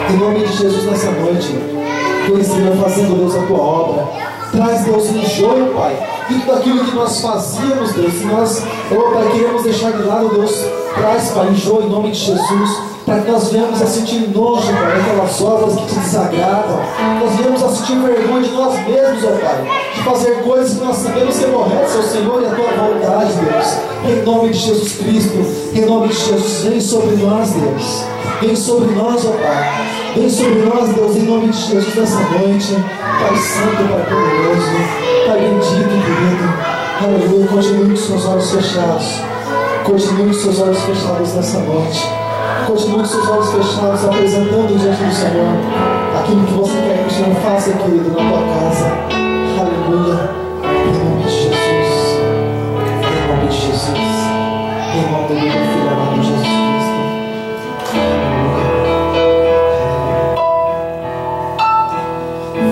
S2: em nome de Jesus, nessa noite, Deus, Senhor, fazendo, Deus, a Tua obra. Traz, Deus, enjoo, Pai, de tudo aquilo que nós fazíamos, Deus. Se nós, oh Pai, queremos deixar de lado, Deus, traz, Pai, enjoo em nome de Jesus. Para que nós venhamos a sentir nojo, Pai, daquelas obras que Te desagradam. Nós venhamos a sentir vergonha de nós mesmos, ó Pai, de fazer coisas que nós sabemos ser corretas ao Senhor e a Tua vontade, Deus. Em nome de Jesus Cristo, em nome de Jesus, vem sobre nós, Deus. Vem sobre nós, ó Pai. Vem sobre nós, Deus, em nome de Jesus, nessa noite. Pai Santo, Pai poderoso, Pai bendito, querido. Aleluia. Continue com seus olhos fechados. Continue com seus olhos fechados nessa noite. Continue com seus olhos fechados, apresentando diante do Senhor aquilo que você quer que o Senhor faça, querido, na tua casa. Aleluia. Em nome de Jesus. Em nome de Jesus. Em nome do meu Filho amado Jesus Cristo. Aleluia.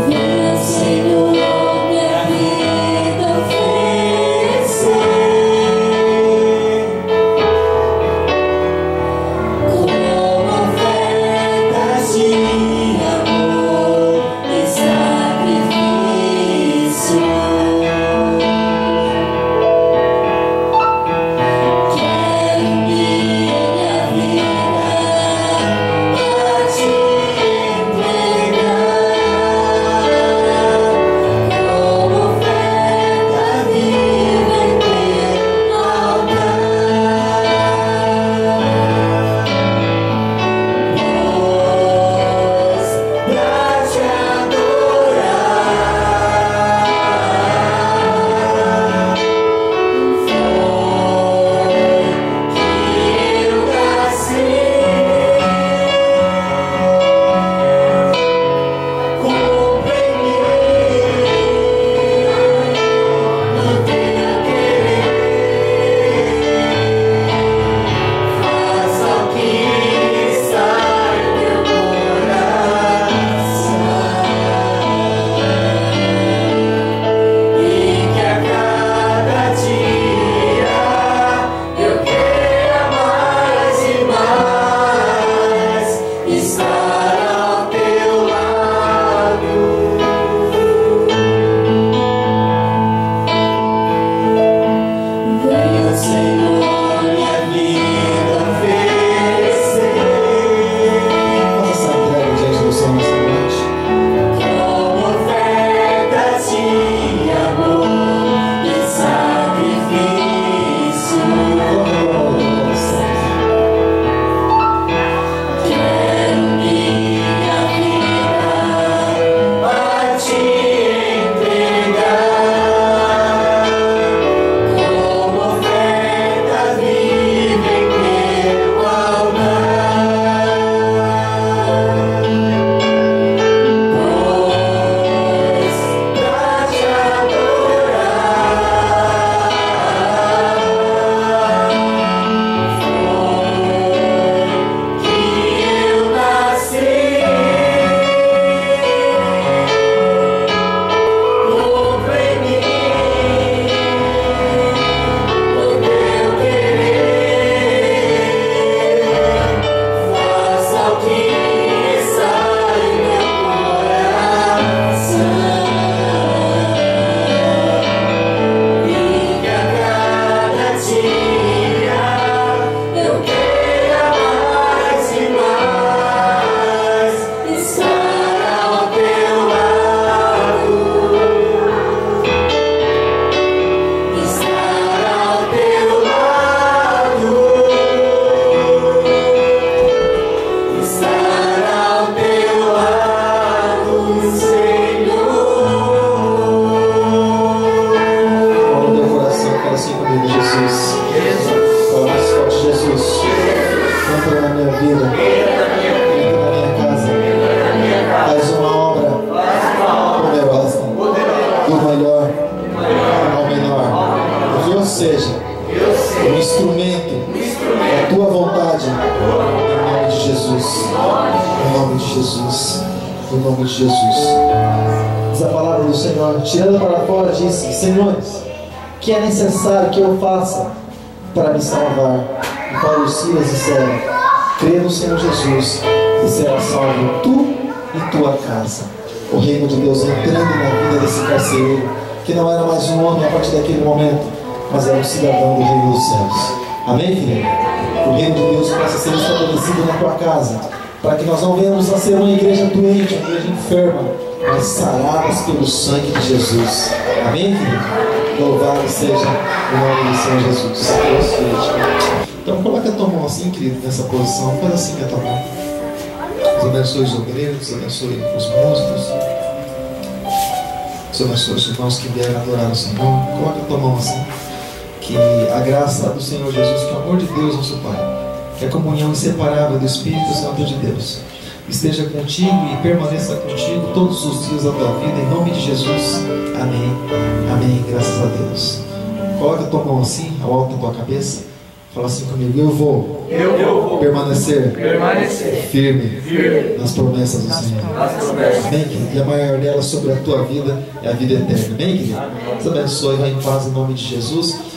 S3: Venha, Senhor, minha vida oferecer. Quero minha
S2: vida, entra na minha casa, faz uma obra poderosa, do melhor ao menor. Que eu seja um instrumento da tua vontade, em nome de Jesus, em nome de Jesus, em nome de Jesus. Diz a palavra do Senhor, tirando para fora, diz: Senhores, que é necessário que eu faça para me salvar? E Paulo e Silas disseram: crê no Senhor Jesus e será salvo tu e tua casa. O reino de Deus entrando na vida desse carcereiro, que não era mais um homem a partir daquele momento, mas era um cidadão do reino dos céus. Amém, filho? O reino de Deus possa ser estabelecido na tua casa, para que nós não venhamos a ser uma igreja doente, uma igreja enferma, mas saradas pelo sangue de Jesus. Amém, filho? Louvado seja o nome do Senhor Jesus. Deus seja. Então coloca a tua mão assim, querido, nessa posição. Faz assim com a tua mão. Deus abençoe os obreiros, Deus abençoe os músicos, Deus abençoe os irmãos que vieram adorar o Senhor. Coloca a tua mão assim. Que a graça do Senhor Jesus, que o amor de Deus nosso Pai, que a comunhão inseparável do Espírito Santo de Deus esteja contigo e permaneça contigo todos os dias da tua vida, em nome de Jesus. Amém. Amém. Graças a Deus. Coloca a tua mão assim, ao alto da tua cabeça. Fala assim comigo: eu vou permanecer firme nas promessas do Senhor. Amém, querido? E a maior delas sobre a tua vida é a vida eterna. Amém, querido? Deus abençoe, vai em paz em nome de Jesus.